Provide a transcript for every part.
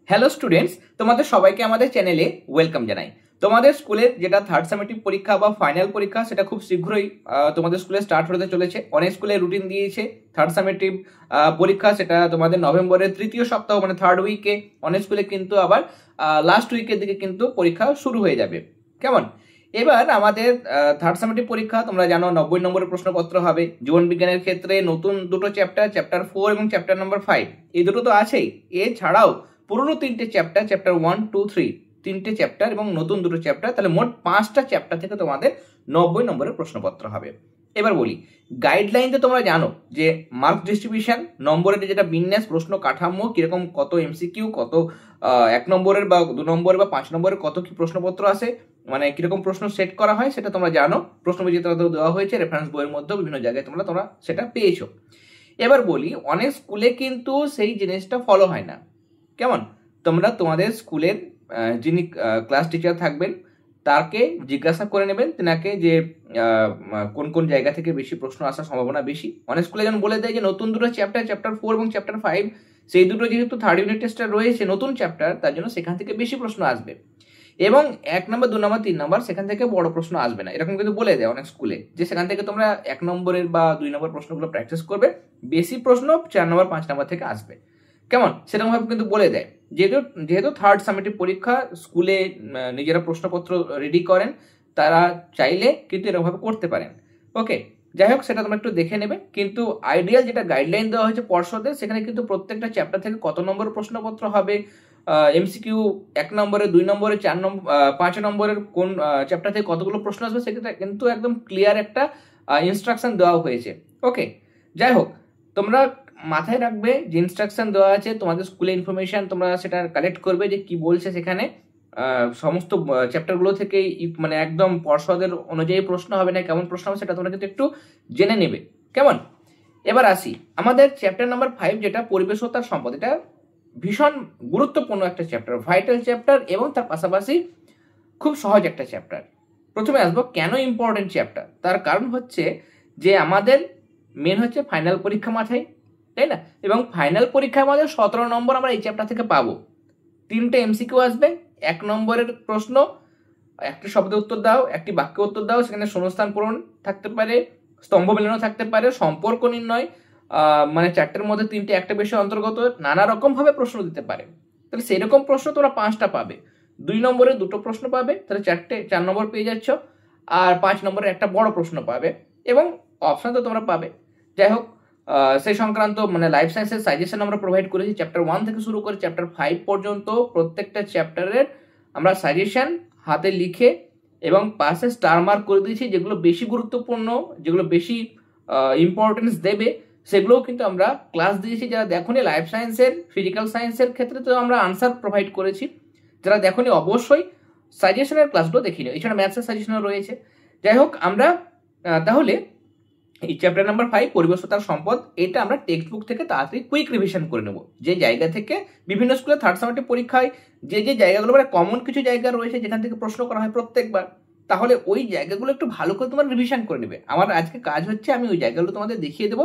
Hello students, তোমাদের সবাইকে আমাদের চ্যানেলে ওয়েলকাম জানাই। তোমাদের স্কুলের যেটা থার্ড সামেটিভ পরীক্ষা বা ফাইনাল পরীক্ষা সেটা খুব শীঘ্রই তোমাদের স্কুলে স্টার্ট হতে চলেছে। অনেক স্কুলে রুটিন দিয়েছে থার্ড সামেটিভ পরীক্ষা, সেটা তোমাদের নভেম্বরের তৃতীয় সপ্তাহ মানে থার্ড উইকে। অনেক স্কুলে কিন্তু আবার লাস্ট উইকের দিকে কিন্তু পরীক্ষা শুরু হয়ে যাবে। কেমন? এবার আমাদের থার্ড সামেটিভ পরীক্ষা তোমরা জানো 90 নম্বরের প্রশ্নপত্র হবে। জীবন বিজ্ঞানের ক্ষেত্রে নতুন দুটো চ্যাপ্টার 4 এবং চ্যাপ্টার নাম্বার 5, এই দুটো তো আছেই। এছাড়াও পুরনো তিনটে চ্যাপ্টার 1, 2, 3 তিনটে চ্যাপ্টার এবং নতুন দুটো চ্যাপ্টার, তাহলে মোট 5টা চ্যাপ্টার থেকে তোমাদের 90 নম্বরের প্রশ্নপত্র হবে। এবার বলি গাইডলাইনতে তোমরা জানো যে মার্ক ডিস্ট্রিবিউশন, নম্বরের যেটা বিন্যাস, প্রশ্ন কাঠামো কিরকম, কত এমসিকিউ, কত 1 নম্বরের বা 2 নম্বরের বা 5 নম্বরের কত কি প্রশ্নপত্র আছে, মানে কিরকম প্রশ্ন সেট করা হয় সেটা তোমরা জানো। প্রশ্ন বিজেতাদেরও দেওয়া হয়েছে, রেফারেন্স বইয়ের মধ্যে বিভিন্ন জায়গায় তোমরা সেটা পেয়েছো। এবার বলি অনেক স্কুলে কিন্তু সেই জিনিসটা ফলো হয় না। কেমন? তোমরা তোমাদের স্কুলের যিনি ক্লাস টিচার থাকবেন তাকে জিজ্ঞাসা করে নেবেন তেনাকে যে কোন কোন জায়গা থেকে বেশি প্রশ্ন আসার সম্ভাবনা বেশি। অনেক স্কুলে যেমন বলে দেয় যে নতুন দুটো চ্যাপ্টার 4 এবং চ্যাপ্টার 5, সেই দুটো যেহেতু থার্ড ইউনিট টেস্টে রয়েছে নতুন চ্যাপ্টার, তার জন্য সেখান থেকে বেশি প্রশ্ন আসবে এবং 1 নম্বর 2 নম্বর 3 নম্বর সেখান থেকে বড় প্রশ্ন আসবে না, এরকম কিন্তু বলে দেয় অনেক স্কুলে যে সেখান থেকে তোমরা 1 নম্বরের বা 2 নম্বর প্রশ্নগুলো প্র্যাকটিস করবে, বেশি প্রশ্ন 4 নম্বর 5 নম্বর থেকে আসবে। কেমন? সেরকম ভাবে কিন্তু বলে দেয়। যেহেতু থার্ড সামেটিভ পরীক্ষা স্কুলে নিজেরা প্রশ্নপত্র রেডি করেন, তারা চাইলে কিন্তু এরকম ভাবে করতে পারেন। ওকে, যাই হোক সেটা তোমরা একটু দেখে নেবে। কিন্তু আইডিয়াল যেটা গাইডলাইন দেওয়া হয়েছে পর্ষদের, সেখানে কিন্তু প্রত্যেকটা চ্যাপ্টার থেকে কত নম্বর প্রশ্নপত্র হবে, এমসিকিউ 1 নম্বরে, 2 নম্বরে, 4 নম্বর, 5 নম্বরের কোন চ্যাপ্টার থেকে কতগুলো প্রশ্ন আসবে, সেটা কিন্তু একদম ক্লিয়ার একটা ইনস্ট্রাকশন দেওয়া হয়েছে। ওকে, যাই হোক তোমরা মাথায় রাখবে যে ইনস্ট্রাকশন দেওয়া আছে, তোমাদের স্কুলে ইনফরমেশন তোমরা সেটা কালেক্ট করবে যে কি বলছে সেখানে। সমস্ত চ্যাপ্টারগুলো থেকে মানে একদম পর্ষদের অনুযায়ী প্রশ্ন হবে না, কেমন প্রশ্ন হবে সেটা তোমরা কিন্তু একটু জেনে নেবে। কেমন? এবার আসি আমাদের চ্যাপ্টার নাম্বার 5, যেটা পরিবেশ ও তার সম্পদ। এটা ভীষণ গুরুত্বপূর্ণ একটা চ্যাপ্টার, ভাইটাল চ্যাপ্টার এবং তার পাশাপাশি খুব সহজ একটা চ্যাপ্টার। প্রথমে আসবো কেন ইম্পর্টেন্ট চ্যাপ্টার। তার কারণ হচ্ছে যে আমাদের মেন হচ্ছে ফাইনাল পরীক্ষা মাথায়, তাই না? এবং ফাইনাল পরীক্ষায় আমাদের 17 নম্বর আমরা এই চ্যাপ্টার থেকে পাবো। 3টে এমসিকিউ আসবে, 1 নম্বরের প্রশ্ন, একটি শব্দ উত্তর দাও, একটি বাক্য উত্তর দাও, সেখানে শূন্যস্থান পূরণ থাকতে পারে, স্তম্ভ মেলানো থাকতে পারে, সম্পর্ক নির্ণয়, মানে 4টের মধ্যে 3টে একটা বিষয় অন্তর্গত, নানা রকম ভাবে প্রশ্ন দিতে পারে। তাহলে সেই রকম প্রশ্ন তোমরা 5টা পাবে। 2 নম্বরে 2টো প্রশ্ন পাবে, তাহলে 4 নম্বর পেয়ে যাচ্ছ। আর 5 নম্বরে একটা বড় প্রশ্ন পাবে এবং অপশন তো তোমরা পাবে। যাই হোক সেই সংক্রান্ত মানে লাইফ সায়েন্সের সাজেশন আমরা প্রোভাইড করেছি চ্যাপ্টার 1 থেকে শুরু করে চ্যাপ্টার 5 পর্যন্ত। প্রত্যেকটা চ্যাপ্টারের আমরা সাজেশন হাতে লিখে এবং পাশে স্টার মার্ক করে দিয়েছি, যেগুলো বেশি গুরুত্বপূর্ণ, যেগুলো বেশি ইম্পর্টেন্স দেবে সেগুলোও কিন্তু আমরা ক্লাস দিয়েছি। যারা দেখোনি লাইফ সায়েন্সের, ফিজিক্যাল সায়েন্সের ক্ষেত্রে তো আমরা আনসার প্রোভাইড করেছি, যারা দেখোনি অবশ্যই সাজেশনের ক্লাসগুলো দেখে নিও। এছাড়া ম্যাথসের সাজেশনও রয়েছে। যাই হোক আমরা তাহলে এই চ্যাপ্টার নাম্বার 5 পরিবেশ ও তার সম্পদ, এটা আমরা টেক্সট বুক থেকে তাড়াতাড়ি কুইক রিভিশন করে নেব। যে জায়গা থেকে বিভিন্ন স্কুলে থার্ড সামেটিভ পরীক্ষায় যে জায়গাগুলো মানে কমন কিছু জায়গা রয়েছে যেখান থেকে প্রশ্ন করা হয় প্রত্যেকবার, তাহলে ওই জায়গাগুলো একটু ভালো করে তোমার রিভিশন করে নেবে। আমার আজকে কাজ হচ্ছে আমি ওই জায়গাগুলো তোমাদের দেখিয়ে দেবো,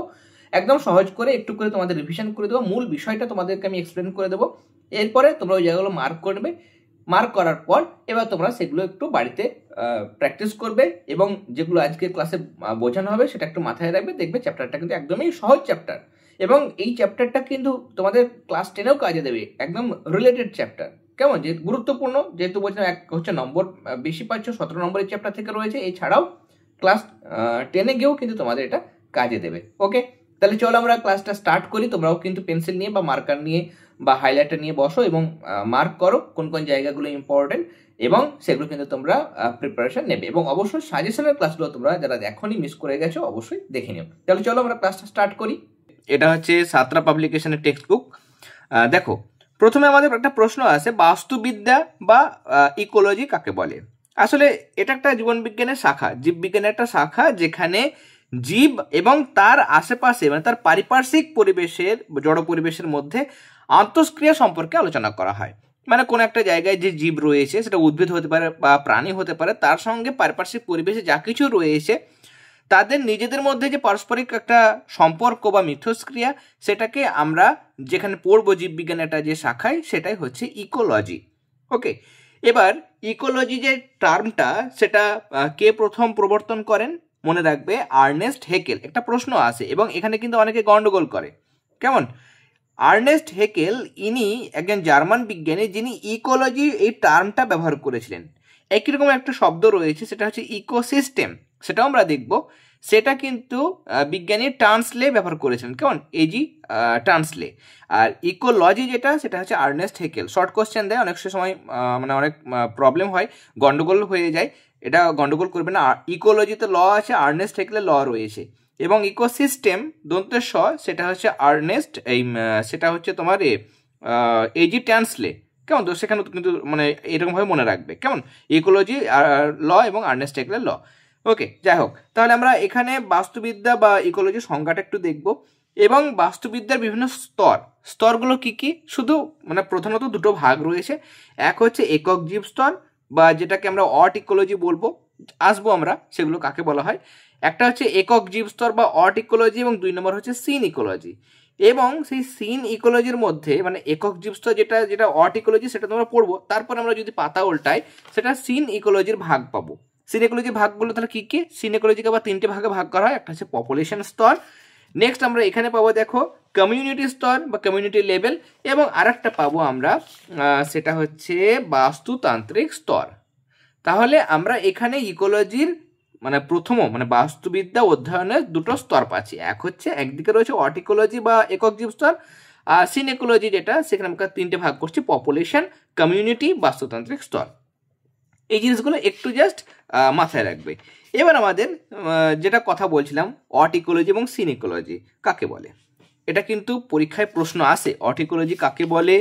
একদম সহজ করে একটু করে তোমাদের রিভিশন করে দেবো, মূল বিষয়টা তোমাদেরকে আমি এক্সপ্লেন করে দেবো। এরপরে তোমরা ওই জায়গাগুলো মার্ক করে নেবে। মার্ক করার পর এবার তোমরা সেগুলো একটু বাড়িতে প্র্যাকটিস করবে এবং যেগুলো আজকে ক্লাসে বোঝানো হবে সেটা একটু মাথায় রাখবে। দেখবে চ্যাপ্টারটা কিন্তু একদমই সহজ চ্যাপ্টার এবং এই চ্যাপ্টারটা কিন্তু তোমাদের ক্লাস 10এও কাজে দেবে, একদম রিলেটেড চ্যাপ্টার। কেমন? যে গুরুত্বপূর্ণ, যেহেতু বলছিলাম এক হচ্ছে নম্বর বেশি পাচ্ছ, 17 নম্বরের চ্যাপ্টার থেকে রয়েছে, এছাড়াও ক্লাস 10-এ গিয়েও কিন্তু তোমাদের এটা কাজে দেবে। ওকে, তাহলে চলো আমরা ক্লাসটা স্টার্ট করি। তোমরাও কিন্তু পেন্সিল নিয়ে বা মার্কার নিয়ে বা হাইলাইটার নিয়ে বসো এবং মার্ক করো কোন কোন জায়গাগুলো ইম্পর্টেন্ট, এবং সেগুলো কিন্তু তোমরা প্রিপারেশন নেবে। এবং অবশ্যই সাজেশনের ক্লাসগুলো তোমরা যারা দেখোনি, মিস করে গেছো, অবশ্যই দেখে নিও। তাহলে চলো আমরা ক্লাসটা স্টার্ট করি। এটা হচ্ছে সাতরা পাবলিকেশনের টেক্সট বুক। দেখো প্রথমে আমাদের একটা প্রশ্ন আছে, বাস্তুবিদ্যা বা ইকোলজি কাকে বলে? আসলে এটা একটা জীবন বিজ্ঞানের শাখা, জীববিজ্ঞানের একটা শাখা, যেখানে জীব এবং তার আশেপাশে মানে তার পারিপার্শ্বিক পরিবেশের, জড় পরিবেশের মধ্যে আন্তঃক্রিয়া সম্পর্কে আলোচনা করা হয়। মানে কোন একটা জায়গায় যে জীব রয়েছে, সেটা উদ্ভিদ হতে পারে বা প্রাণী হতে পারে, তার সঙ্গে পারিপার্শ্বিক পরিবেশে যা কিছু রয়েছে তাদের নিজেদের মধ্যে যে পারস্পরিক একটা সম্পর্ক বা মিথস্ক্রিয়া, সেটাকে আমরা যেখানে পড়বো জীববিজ্ঞান একটা যে শাখায়, সেটাই হচ্ছে ইকোলজি। ওকে, এবার ইকোলজি যে টার্মটা, সেটা কে প্রথম প্রবর্তন করেন? মনে রাখবে আর্নেস্ট হেকেল। একটা প্রশ্ন আসে এবং এখানে কিন্তু অনেকে গন্ডগোল করে। কেমন? আর্নেস্ট হেকেল ইনি একজন জার্মান বিজ্ঞানী যিনি ইকোলজি এই টার্মটা ব্যবহার করেছিলেন। একই রকম একটা শব্দ রয়েছে, সেটা হচ্ছে ইকোসিস্টেম, সেটাও আমরা দেখব। সেটা কিন্তু বিজ্ঞানী টার্নসলে ব্যবহার করেছেন। কেমন? এজি টার্নসলে। আর ইকোলজি যেটা, সেটা হচ্ছে আর্নেস্ট হেকেল। শর্ট কোশ্চেন দেয় অনেক সময়, মানে অনেক প্রবলেম হয়, গন্ডগোল হয়ে যায়। এটা গন্ডগোল করবে না। ইকোলজিতে ল আছে, আর্নেস্ট হেকেলের ল রয়েছে। এবং ইকোসিস্টেম দন্তের স, সেটা হচ্ছে আর্নেস্ট সেটা হচ্ছে তোমার এজি ট্যান্সলে। কেমন? তো সেখানে কিন্তু মানে এরকমভাবে মনে রাখবে। কেমন? ইকোলজি ল এবং আর্নেস্ট হেকেলের ল। ওকে, যাই হোক, তাহলে আমরা এখানে বাস্তুবিদ্যা বা ইকোলজির সংজ্ঞাটা একটু দেখব। এবং বাস্তুবিদ্যার বিভিন্ন স্তরগুলো কি কি? শুধু মানে প্রধানত দুটো ভাগ রয়েছে। এক হচ্ছে একক জীব স্তর, বা যেটাকে আমরা অট ইকোলজি বলবো, আসবো আমরা সেগুলো কাকে বলা হয়। একটা হচ্ছে একক জীব স্তর বা অট ইকোলজি, এবং 2 নম্বর হচ্ছে সিন ইকোলজি। এবং সেই সিন ইকোলজির মধ্যে মানে একক জীব স্তর যেটা যেটা অট ইকোলজি, সেটা তোমরা পড়বো। তারপর আমরা যদি পাতা উল্টাই, সেটা সিন ইকোলজির ভাগ পাবো। সিন ইকোলজির ভাগগুলো তাহলে কি কি? সিন ইকোলজিকে আবার 3টে ভাগে ভাগ করা হয়। একটা হচ্ছে পপুলেশন স্তর, নেক্সট আমরা এখানে পাবো দেখো কমিউনিটি স্তর বা কমিউনিটি লেভেল, এবং আরেকটা পাবো আমরা সেটা হচ্ছে বাস্তুতান্ত্রিক স্তর। তাহলে আমরা এখানে ইকোলজির মানে মানে বাস্তুবিদ্যা অধ্যয়নের দুটো স্তর পাচ্ছি। একদিকে রয়েছে অট ইকোলজি বা একক জীব স্তর, আর সিন ইকোলজি যেটা, সেখানে আমরা 3টে ভাগ করছি, পপুলেশন, কমিউনিটি, বাস্তুতান্ত্রিক স্তর। এই জিনিসগুলো একটু জাস্ট মাথায় রাখবে। এবার আমাদের যেটা কথা বলছিলাম, অট ইকোলজি এবং সিন ইকোলজি কাকে বলে, এটা কিন্তু পরীক্ষায় প্রশ্ন আসে। অট ইকোলজি কাকে বলে,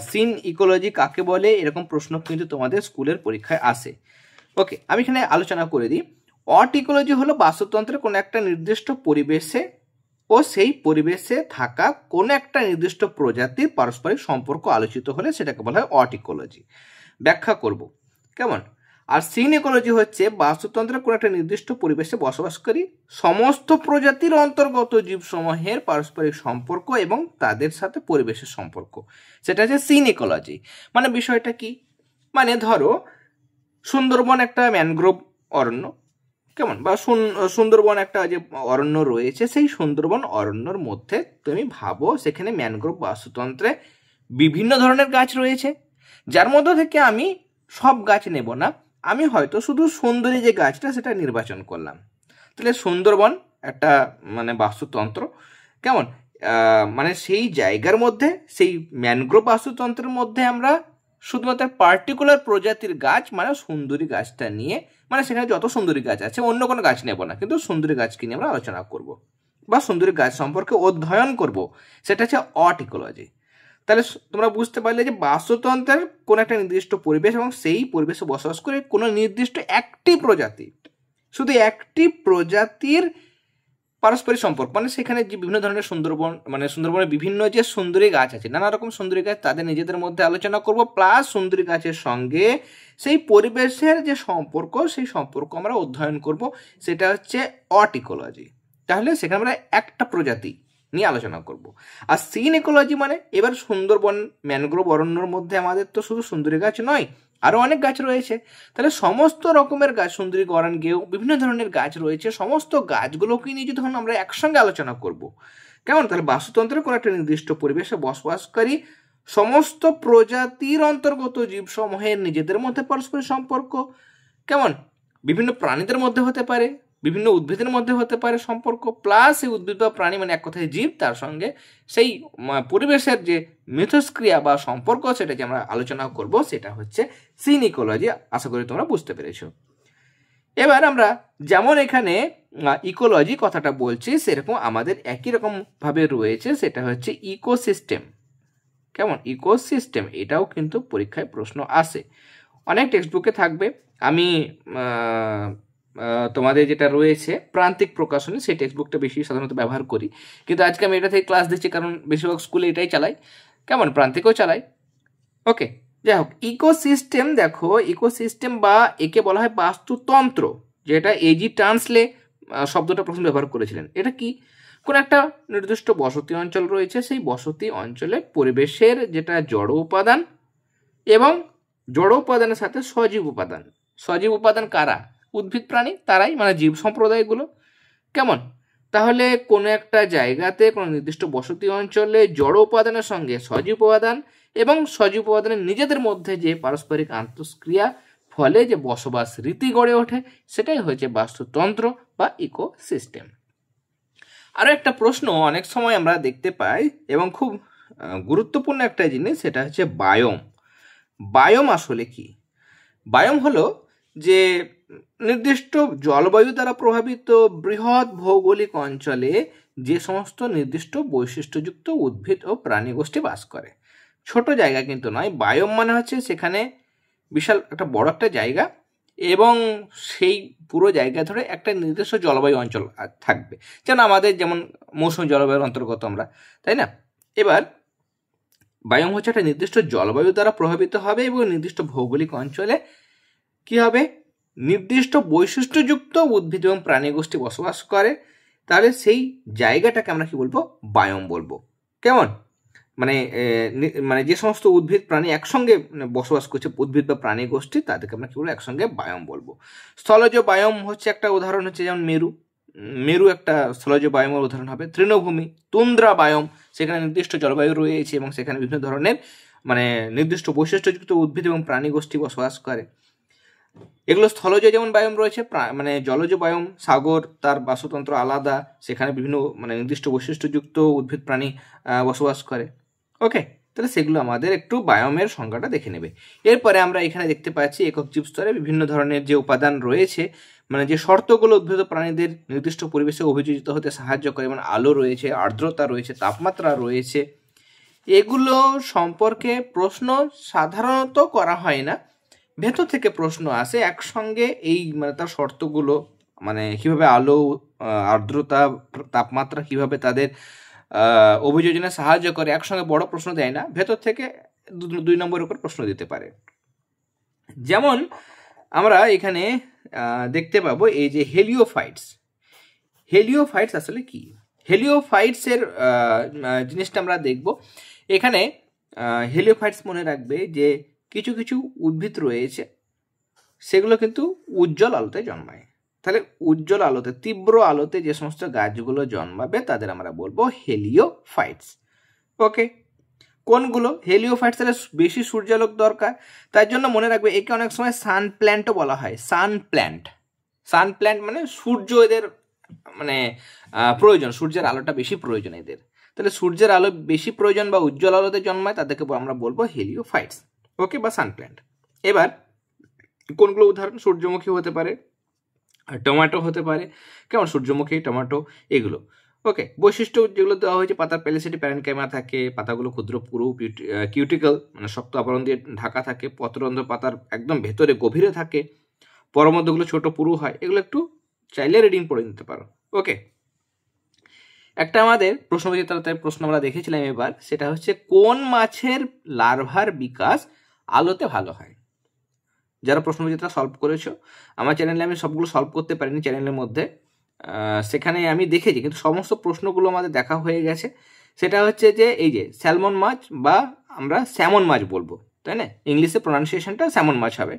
সিন ইকোলজি কাকে বলে, এরকম প্রশ্ন কিন্তু তোমাদের স্কুলের পরীক্ষায় আসে। ওকে, আমি এখানে আলোচনা করে দিই। অট ইকোলজি হলো বাস্তুতন্ত্রের কোনো একটা নির্দিষ্ট পরিবেশে ও সেই পরিবেশে থাকা কোনো একটা নির্দিষ্ট প্রজাতির পারস্পরিক সম্পর্ক আলোচিত হলে সেটাকে বলা হয় অট ইকোলজি। ব্যাখ্যা করব। কেমন? আর সিন ইকোলজি হচ্ছে বাস্তুতন্ত্রের কোনো একটা নির্দিষ্ট পরিবেশে বসবাসকারী সমস্ত প্রজাতির অন্তর্গত জীবসমূহের পারস্পরিক সম্পর্ক এবং তাদের সাথে পরিবেশের সম্পর্ক, সেটা হচ্ছে সিন ইকোলজি। মানে বিষয়টা কি? মানে ধরো সুন্দরবন একটা ম্যানগ্রোভ অরণ্য, কেমন, বা সুন্দরবন একটা যে অরণ্য রয়েছে, সেই সুন্দরবন অরণ্যর মধ্যে তুমি ভাবো সেখানে ম্যানগ্রোভ বাস্তুতন্ত্রে বিভিন্ন ধরনের গাছ রয়েছে, যার মধ্যে থেকে আমি সব গাছ নেব না, আমি হয়তো শুধু সুন্দরী যে গাছটা সেটা নির্বাচন করলাম। তাহলে সুন্দরবন একটা মানে বাস্তুতন্ত্র, কেমন, মানে সেই জায়গার মধ্যে, সেই ম্যানগ্রোভ বাস্তুতন্ত্রের মধ্যে আমরা শুধুমাত্র পার্টিকুলার প্রজাতির গাছ মানে সুন্দরী গাছটা নিয়ে, মানে সেখানে যত সুন্দরী গাছ আছে অন্য কোনো গাছ নেব না, কিন্তু সুন্দরী গাছকে নিয়ে আমরা আলোচনা করব বা সুন্দরী গাছ সম্পর্কে অধ্যয়ন করব, সেটা হচ্ছে অট ইকোলজি। তাহলে তোমরা বুঝতে পারলে যে বাস্তুতন্ত্রের কোনো একটা নির্দিষ্ট পরিবেশ এবং সেই পরিবেশে বসবাস করে কোনো নির্দিষ্ট একটি প্রজাতি, শুধু একটি প্রজাতির পারস্পরিক সম্পর্ক, মানে সেখানে যে বিভিন্ন ধরনের সুন্দরবন, মানে সুন্দরবনের বিভিন্ন যে সুন্দরী গাছ আছে, নানা রকম সুন্দরী গাছ, তাদের নিজেদের মধ্যে আলোচনা করব, প্লাস সুন্দরী গাছের সঙ্গে সেই পরিবেশের যে সম্পর্ক, সেই সম্পর্ক আমরা অধ্যয়ন করব, সেটা হচ্ছে অট ইকোলজি। তাহলে সেখানে আমরা একটা প্রজাতি নিয়ে আলোচনা করব। আর সিন ইকোলজি মানে এবার সুন্দরবন ম্যানগ্রোভ অরণ্যর মধ্যে আমাদের তো শুধু সুন্দরী গাছ নয়, আরও অনেক গাছ রয়েছে। তাহলে সমস্ত রকমের গাছ, সুন্দরী, গরান, গেও, বিভিন্ন ধরনের গাছ রয়েছে, সমস্ত গাছগুলোকে নিয়ে যদি তখন আমরা একসঙ্গে আলোচনা করব, কেমন? তাহলে বাস্তুতন্ত্রের কোনো একটা নির্দিষ্ট পরিবেশে বসবাসকারী সমস্ত প্রজাতির অন্তর্গত জীবসমূহের নিজেদের মধ্যে পারস্পরিক সম্পর্ক, কেমন, বিভিন্ন প্রাণীদের মধ্যে হতে পারে, বিভিন্ন উদ্ভিদের মধ্যে হতে পারে সম্পর্ক, প্লাস এই উদ্ভিদ বা প্রাণী মানে এক কথায় জীব, তার সঙ্গে সেই পরিবেশের যে মিথস্ক্রিয়া বা সম্পর্ক, সেটা যে আমরা আলোচনা করব, সেটা হচ্ছে সিন ইকোলজি। আশা করি তোমরা বুঝতে পেরেছো। এবার আমরা যেমন এখানে ইকোলজি কথাটা বলছি, সেরকম আমাদের একই রকম ভাবে রয়েছে, সেটা হচ্ছে ইকোসিস্টেম। কেমন? ইকোসিস্টেম, এটাও কিন্তু পরীক্ষায় প্রশ্ন আসে, অনেক টেক্সট বুকে থাকবে। আমি তোমাদের যেটা রয়েছে প্রান্তিক প্রকাশনী, সেই টেক্সট বুকটা বেশি সাধারণত ব্যবহার করি, কিন্তু আজকে আমি এটা থেকে ক্লাস দিচ্ছি কারণ বেশিরভাগ স্কুলে এটাই চালাই, কেমন, প্রান্তিকও চালাই। ওকে, যাই হোক, ইকোসিস্টেম দেখো, ইকোসিস্টেম বা একে বলা হয় বাস্তুতন্ত্র, যেটা এজি টার্নসলে শব্দটা প্রথম ব্যবহার করেছিলেন। এটা কি, কোন একটা নির্দিষ্ট বসতি অঞ্চল রয়েছে, সেই বসতি অঞ্চলে পরিবেশের যেটা জড় উপাদান এবং জড় উপাদানের সাথে সজীব উপাদান, সজীব উপাদান কারা, উদ্ভিদ প্রাণী, তারাই মানে জীব সম্প্রদায়গুলো। কেমন, তাহলে কোনো একটা জায়গাতে কোনো নির্দিষ্ট বসতি অঞ্চলে জড় উপাদানের সঙ্গে সজীব উপাদান এবং সজীব উপাদানের নিজেদের মধ্যে যে পারস্পরিক আন্তঃক্রিয়া ফলে যে বসবাস রীতি গড়ে ওঠে, সেটাই হচ্ছে বাস্তুতন্ত্র বা ইকোসিস্টেম। আরও একটা প্রশ্ন অনেক সময় আমরা দেখতে পাই এবং খুব গুরুত্বপূর্ণ একটা জিনিস, সেটা হচ্ছে বায়োম। বায়োম আসলে কি? বায়োম হলো যে নির্দিষ্ট জলবায়ু দ্বারা প্রভাবিত বৃহৎ ভৌগোলিক অঞ্চলে যে সমস্ত নির্দিষ্ট বৈশিষ্ট্যযুক্ত উদ্ভিদ ও প্রাণী গোষ্ঠী বাস করে। ছোট জায়গা কিন্তু নয়। বায়োম মানে হচ্ছে সেখানে বিশাল একটা বড় একটা জায়গা এবং সেই পুরো জায়গা ধরে একটা নির্দিষ্ট জলবায়ু অঞ্চল থাকবে, যেমন আমাদের যেমন মৌসুমী জলবায়ুর অন্তর্গত আমরা, তাই না? এবার বায়োম হচ্ছে একটা নির্দিষ্ট জলবায়ু দ্বারা প্রভাবিত হবে এবং নির্দিষ্ট ভৌগোলিক অঞ্চলে কি হবে, নির্দিষ্ট বৈশিষ্ট্যযুক্ত উদ্ভিদ এবং প্রাণী গোষ্ঠী বসবাস করে। তাহলে সেই জায়গাটাকে আমরা কি বলবো, বায়োম বলবো। কেমন, মানে মানে যে সমস্ত উদ্ভিদ প্রাণী একসঙ্গে বসবাস করছে, উদ্ভিদ বা প্রাণী গোষ্ঠী, তাদেরকে আমরা কি বলবো, একসঙ্গে বায়োম বলবো। স্থলজ বায়োম হচ্ছে একটা উদাহরণ, হচ্ছে যেমন মেরু একটা স্থলজ বায়োমের উদাহরণ হবে। তৃণভূমি, তুন্দ্রা বায়োম, সেখানে নির্দিষ্ট জলবায়ু রয়েছে এবং সেখানে বিভিন্ন ধরনের মানে নির্দিষ্ট বৈশিষ্ট্যযুক্ত উদ্ভিদ এবং প্রাণী গোষ্ঠী বসবাস করে। এগুলো স্থলজ যেমন বায়োম রয়েছে, মানে জলজ বায়োম, সাগর, তার বাস্তুতন্ত্র আলাদা, সেখানে বিভিন্ন মানে নির্দিষ্ট বৈশিষ্ট্যযুক্ত উদ্ভিদ প্রাণী বসবাস করে। ওকে, তাহলে সেগুলো আমাদের একটু বায়োমের সংজ্ঞাটা দেখে নেবে। এরপরে আমরা এখানে দেখতে পাচ্ছি একক জীব স্তরে বিভিন্ন ধরনের যে উপাদান রয়েছে, মানে যে শর্তগুলো উদ্ভিদ প্রাণীদের নির্দিষ্ট পরিবেশে অভিযোজিত হতে সাহায্য করে, মানে আলো রয়েছে, আর্দ্রতা রয়েছে, তাপমাত্রা রয়েছে, এগুলো সম্পর্কে প্রশ্ন সাধারণত করা হয় না, ভেতর থেকে প্রশ্ন আসে একসঙ্গে। এই মানে তার শর্তগুলো, মানে কিভাবে আলো, আর্দ্রতা, তাপমাত্রা কিভাবে তাদের অভিযোজনে সাহায্য করে, একসঙ্গে বড় প্রশ্ন দেয় না, ভেতর থেকে 2 নম্বরের উপর প্রশ্ন দিতে পারে। যেমন আমরা এখানে দেখতে পাবো এই যে হেলিওফাইটস। হেলিওফাইটস আসলে কি? হেলিওফাইটসের জিনিসটা আমরা দেখব এখানে। হেলিওফাইটস মনে রাখবে যে কিছু কিছু উদ্ভিদ রয়েছে, সেগুলো কিন্তু উজ্জ্বল আলোতে জন্মায়। তাহলে উজ্জ্বল আলোতে, তীব্র আলোতে যে সমস্ত গাছগুলো জন্মাবে তাদের আমরা বলবো হেলিওফাইটস। ওকে, কোনগুলো? হেলিওফাইটস তাহলে বেশি সূর্যালোক দরকার, তার জন্য মনে রাখবে একে অনেক সময় সান প্ল্যান্টও বলা হয়। সান প্ল্যান্ট মানে সূর্য এদের মানে প্রয়োজন, সূর্যের আলোটা বেশি প্রয়োজন এদের। তাহলে সূর্যের আলো বেশি প্রয়োজন বা উজ্জ্বল আলোতে জন্মায়, তাদেরকে আমরা বলবো হেলিওফাইটস। ওকে, বা সান প্ল্যান্ট। এবার কোনগুলো উদাহরণ? সূর্যমুখী হতে পারে, টমেটো হতে পারে। কেমন, সূর্যমুখী, টমেটো, এগুলো। ওকে, বৈশিষ্ট্য যেগুলো দেওয়া হয়েছে, পাতার প্যালিসিটি প্যারেনকাইমা থাকে, পাতাগুলো ক্ষুদ্র পুরু কিউটিকল মানে শক্ত আবরণ দিয়ে ঢাকা থাকে, পত্ররন্ধ্র পাতার একদম ভেতরে গভীরে থাকে, পরমধ্যগুলো ছোট পুরু হয়। এগুলো একটু চাইলে রিডিং পড়ে নিতে পারো। ওকে, একটা আমাদের প্রশ্ন আমরা দেখেছিলাম এবার, সেটা হচ্ছে কোন মাছের লার্ভার বিকাশ আলোতে ভালো হয়? যারা প্রশ্নবিচিত্রা সলভ করেছো, আমার চ্যানেলে আমি সবগুলো সলভ করতে পারিনি চ্যানেলের মধ্যে, সেখানে আমি দেখেছি, কিন্তু সমস্ত প্রশ্নগুলো আমাদের দেখা হয়ে গেছে। সেটা হচ্ছে যে এই যে স্যালমন মাছ, বা আমরা স্যামন মাছ বলবো, তাই না? ইংলিশে প্রোনাউন্সিয়েশনটা স্যামন মাছ হবে।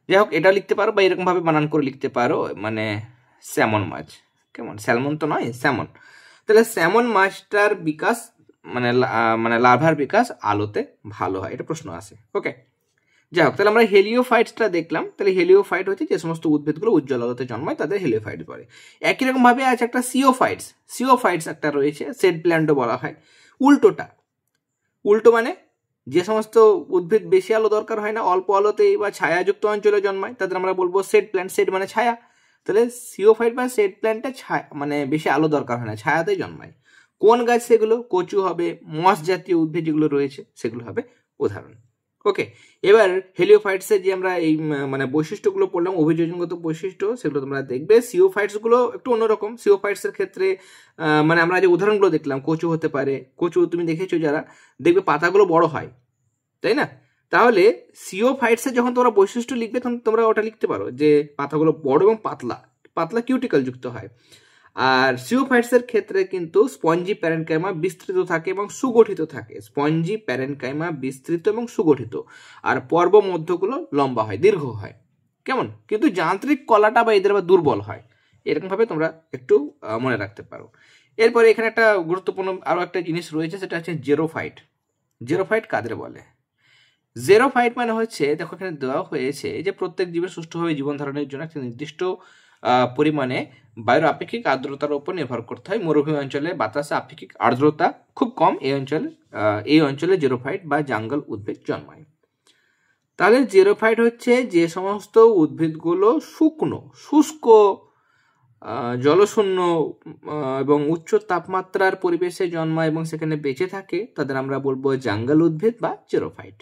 যাই হোক, এটা লিখতে পারো বা এরকমভাবে বানান করে লিখতে পারো, মানে স্যামন মাছ। কেমন, স্যালমন তো নয়, স্যামন। তাহলে স্যামন মাছটার বিকাশ মানে লার্ভার বিকাশ আলোতে ভালো হয়, এটা প্রশ্ন আসে। ওকে, যাই হোক, তাহলে আমরা হেলিওফাইটসটা দেখলাম। তাহলে হেলিওফাইট হচ্ছে যে সমস্ত উদ্ভিদগুলো উজ্জ্বল আলোতে জন্মায়, তাদের হেলিওফাইট বলে। একই রকম ভাবে আছে একটা সিওফাইটস একটা রয়েছে, সেড প্ল্যান্টও বলা হয়। উল্টো মানে যে সমস্ত উদ্ভিদ বেশি আলো দরকার হয় না, অল্প আলোতেই বা ছায়াযুক্ত অঞ্চলে জন্মায়, তাদের আমরা বলবো সেড প্ল্যান্ট। সেড মানে ছায়া। তাহলে সিওফাইট বা সেড প্ল্যান্টটা ছায়া মানে বেশি আলো দরকার হয় না, ছায়াতেই জন্মায়। কোন গাছ সেগুলো? কচু হবে, মস জাতীয় উদ্ভিদ যেগুলো রয়েছে সেগুলো হবে উদাহরণ। ওকে, এবার হেলিওফাইটসের যে আমরা এই মানে বৈশিষ্ট্যগুলো পড়লাম, অভিযোজনগত বৈশিষ্ট্য, সেগুলো তোমরা দেখবে। সিওফাইটসগুলো একটু অন্যরকম। সিওফাইটসের ক্ষেত্রে মানে আমরা যে উদাহরণগুলো দেখলাম, কচু হতে পারে। কচু তুমি দেখেছো যারা, দেখবে পাতাগুলো বড় হয়, তাই না? তাহলে সিওফাইটসের যখন তোমরা বৈশিষ্ট্য লিখবে, তখন তোমরা ওটা লিখতে পারো যে পাতাগুলো বড় এবং পাতলা, পাতলা কিউটিকল যুক্ত হয়। আর সিওফাইটসের ক্ষেত্রে কিন্তু স্পঞ্জি প্যারেনকাইমা বিস্তৃত থাকে এবং সুগঠিত থাকে। স্পঞ্জি প্যারেনকাইমা বিস্তৃত এবং সুগঠিত, আর পর্ব মধ্যগুলো লম্বা হয়, দীর্ঘ হয়। কেমন? কিন্তু যান্ত্রিক কলাটা বা এদের দুর্বল হয়। এরকম ভাবে তোমরা একটু মনে রাখতে পারো। এরপরে এখানে একটা গুরুত্বপূর্ণ আরো একটা জিনিস রয়েছে, সেটা হচ্ছে জেরোফাইট। জেরোফাইট কাদের বলে? জেরোফাইট মানে হচ্ছে, দেখো এখানে দেওয়া হয়েছে যে প্রত্যেক জীবের সুষ্ঠুভাবে জীবন ধারণের জন্য একটা নির্দিষ্ট পরিমাণে বায়ুর আপেক্ষিক আর্দ্রতার উপর নির্ভর করতে হয়। মরুভূমি অঞ্চলে বাতাসে আপেক্ষিক আর্দ্রতা খুব কম, এই অঞ্চলে জেরোফাইট বা জাঙ্গল উদ্ভিদ জন্মায়। তাহলে জেরোফাইট হচ্ছে যে সমস্ত উদ্ভিদগুলো শুকনো, শুষ্ক, জলশূন্য এবং উচ্চ তাপমাত্রার পরিবেশে জন্মায় এবং সেখানে বেঁচে থাকে, তাদের আমরা বলবো জাঙ্গল উদ্ভিদ বা জেরোফাইট।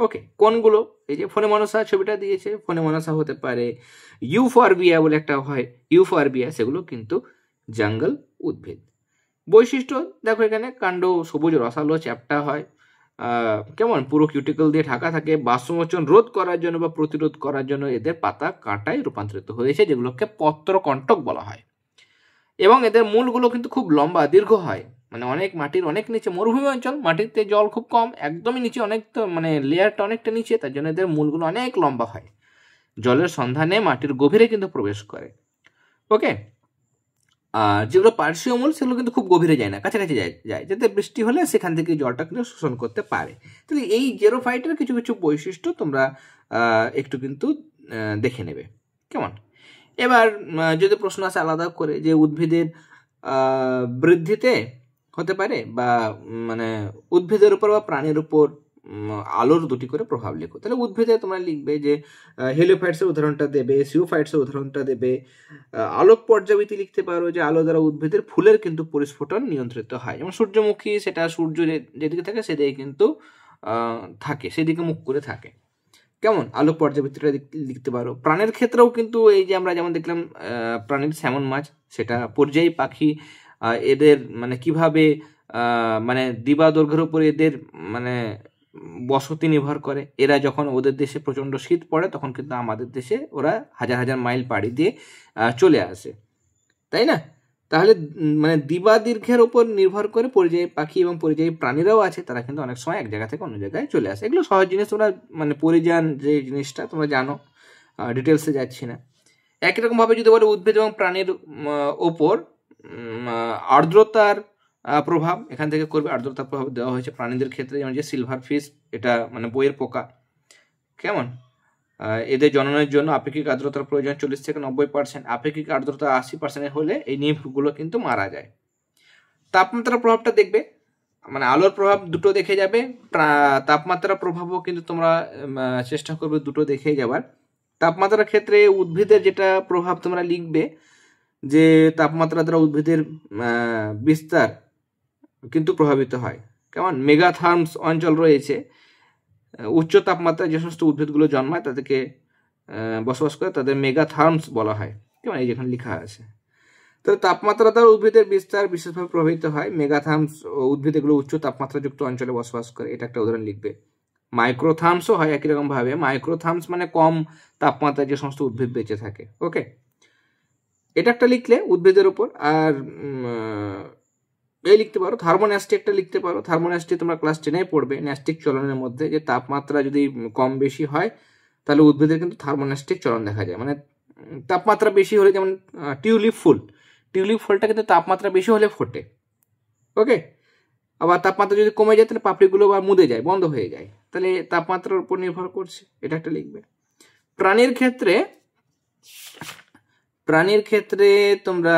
ওকে, কোনগুলো? এই যে ফোনেমনসা ছবিটা দিয়েছে, ফোনেমনসা হতে পারে, ইউফরবিয়া বলে একটা হয়, ইউফরবিয়া, সেগুলো কিন্তু জাঙ্গল উদ্ভিদ। বৈশিষ্ট্য দেখো, এখানে কাণ্ড সবুজ রসালো চ্যাপ্টা হয়, কেমন পুরো কিউটিকল দিয়ে ঢাকা থাকে। বাষ্পমোচন রোধ করার জন্য বা প্রতিরোধ করার জন্য এদের পাতা কাঁটায় রূপান্তরিত হয়েছে, যেগুলোকে পত্রকণ্টক বলা হয়। এবং এদের মূলগুলো কিন্তু খুব লম্বা, দীর্ঘ হয়, মানে অনেক মাটির অনেক নিচে, মরুভূমি অঞ্চল, মাটিতে জল খুব কম, একদমই নিচে, অনেক তো মানে লেয়ারটা অনেকটা নিচে, তার জন্য এদের মূলগুলো অনেক লম্বা হয়, জলের সন্ধানে মাটির গভীরে কিন্তু প্রবেশ করে। ওকে, আর যেগুলো পার্শ্বীয় মূল সেগুলো কিন্তু খুব গভীরে যায় না, কাছাকাছি যায়, যাতে বৃষ্টি হলে সেখান থেকে জলটা কিন্তু শোষণ করতে পারে। তাহলে এই জেরোফাইটের কিছু কিছু বৈশিষ্ট্য তোমরা একটু কিন্তু দেখে নেবে। কেমন? এবার যদি প্রশ্ন আসে আলাদা করে, যে উদ্ভিদের বৃদ্ধিতে হতে পারে বা মানে উদ্ভিদের উপর বা প্রাণীর উপর আলোর দুটি করে প্রভাব লেখো। তাহলে উদ্ভিদে তোমরা লিখবে যে হেলিওফাইটসের উদাহরণটা দেবে, সিওফাইটসের উদাহরণটা দেবে। আলোক পর্যাবৃত্তি লিখতে পারো, যে আলো দ্বারা উদ্ভিদের ফুলের কিন্তু পরিস্ফুটন নিয়ন্ত্রিত হয়। যেমন সূর্যমুখী, সেটা সূর্য যেদিকে থাকে সেদিকে কিন্তু থাকে, সেদিকে মুখ করে থাকে। কেমন? আলোক পর্যাবৃত্তিটা লিখতে পারো। প্রাণের ক্ষেত্রেও কিন্তু এই যে আমরা যেমন দেখলাম প্রাণীর স্যামন মাছ, সেটা পর্যায়ী পাখি, এদের মানে কিভাবে মানে দিবা দৈর্ঘ্যের উপরে এদের মানে বসতি নির্ভর করে। এরা যখন ওদের দেশে প্রচণ্ড শীত পড়ে, তখন কিন্তু আমাদের দেশে ওরা হাজার হাজার মাইল পাড়ি দিয়ে চলে আসে, তাই না? তাহলে মানে দিবা দীর্ঘের উপর নির্ভর করে পরিযায়ী পাখি এবং পরিযায়ী প্রাণীরাও আছে, তারা কিন্তু অনেক সময় এক জায়গা থেকে অন্য জায়গায় চলে আসে। এগুলো সহজ জিনিস, তোমরা মানে পরিযান যে জিনিসটা তোমরা জানো, ডিটেলসে যাচ্ছি না। একই রকমভাবে যদি বলে উদ্ভিদ এবং প্রাণীর ওপর আর্দ্রতার প্রভাব, এখান থেকে করবে, আর্দ্রতার প্রভাব দেওয়া হয়েছে প্রাণীদের ক্ষেত্রে, যেমন যে সিলভার ফিশ, এটা মানে বইয়ের পোকা। কেমন? এদের জননের জন্য আপেক্ষিক আর্দ্রতার প্রয়োজন 40 থেকে 90%, আপেক্ষিক আর্দ্রতা 80% হলে এই নিম্ফগুলো কিন্তু মারা যায়। তাপমাত্রার প্রভাবটা দেখবে, মানে আলোর প্রভাব দুটো দেখে যাবে, তাপমাত্রার প্রভাবও কিন্তু তোমরা চেষ্টা করবে দুটো দেখে যাবার। তাপমাত্রার ক্ষেত্রে উদ্ভিদের যেটা প্রভাব তোমরা লিখবে, যে তাপমাত্রা দ্বারা উদ্ভিদের বিস্তার কিন্তু প্রভাবিত হয়। কেমন? মেগাথার্মস অঞ্চল রয়েছে, উচ্চ তাপমাত্রায় যে সমস্ত উদ্ভিদগুলো জন্মায় তাদেরকে বসবাস করে, তাদের মেগাথার্মস বলা হয়। কেমন? এই যেখানে লেখা আছে। তাহলে তাপমাত্রা দ্বারা উদ্ভিদের বিস্তার বিশেষভাবে প্রভাবিত হয়। মেগাথার্মস উদ্ভিদ এগুলো উচ্চ তাপমাত্রাযুক্ত অঞ্চলে বসবাস করে, এটা একটা উদাহরণ লিখবে। মাইক্রোথার্মসও হয় একই রকম ভাবে। মাইক্রোথার্মস মানে কম তাপমাত্রায় যে সমস্ত উদ্ভিদ বেঁচে থাকে। ওকে, এটা একটা লিখলে উদ্ভিদের উপর। আর এই লিখতে পারো, থার্মোন্যাস্টি একটা লিখতে পারো। থার্মোন্যাস্টি তোমরা ক্লাস 10-এ পড়বে, ন্যাস্টিক চলনের মধ্যে, যে তাপমাত্রা যদি কম বেশি হয় তাহলে উদ্ভিদের কিন্তু থার্মোন্যাস্টিক চলন দেখা যায়। মানে তাপমাত্রা বেশি হলে, যেমন টিউলিপ ফুলটা কিন্তু তাপমাত্রা বেশি হলে ফোটে। ওকে, আবার তাপমাত্রা যদি কমে যায় তাহলে পাপড়িগুলো বা মুদে যায়, বন্ধ হয়ে যায়। তাহলে তাপমাত্রার উপর নির্ভর করছে, এটা একটা লিখবে। প্রাণীর ক্ষেত্রে তোমরা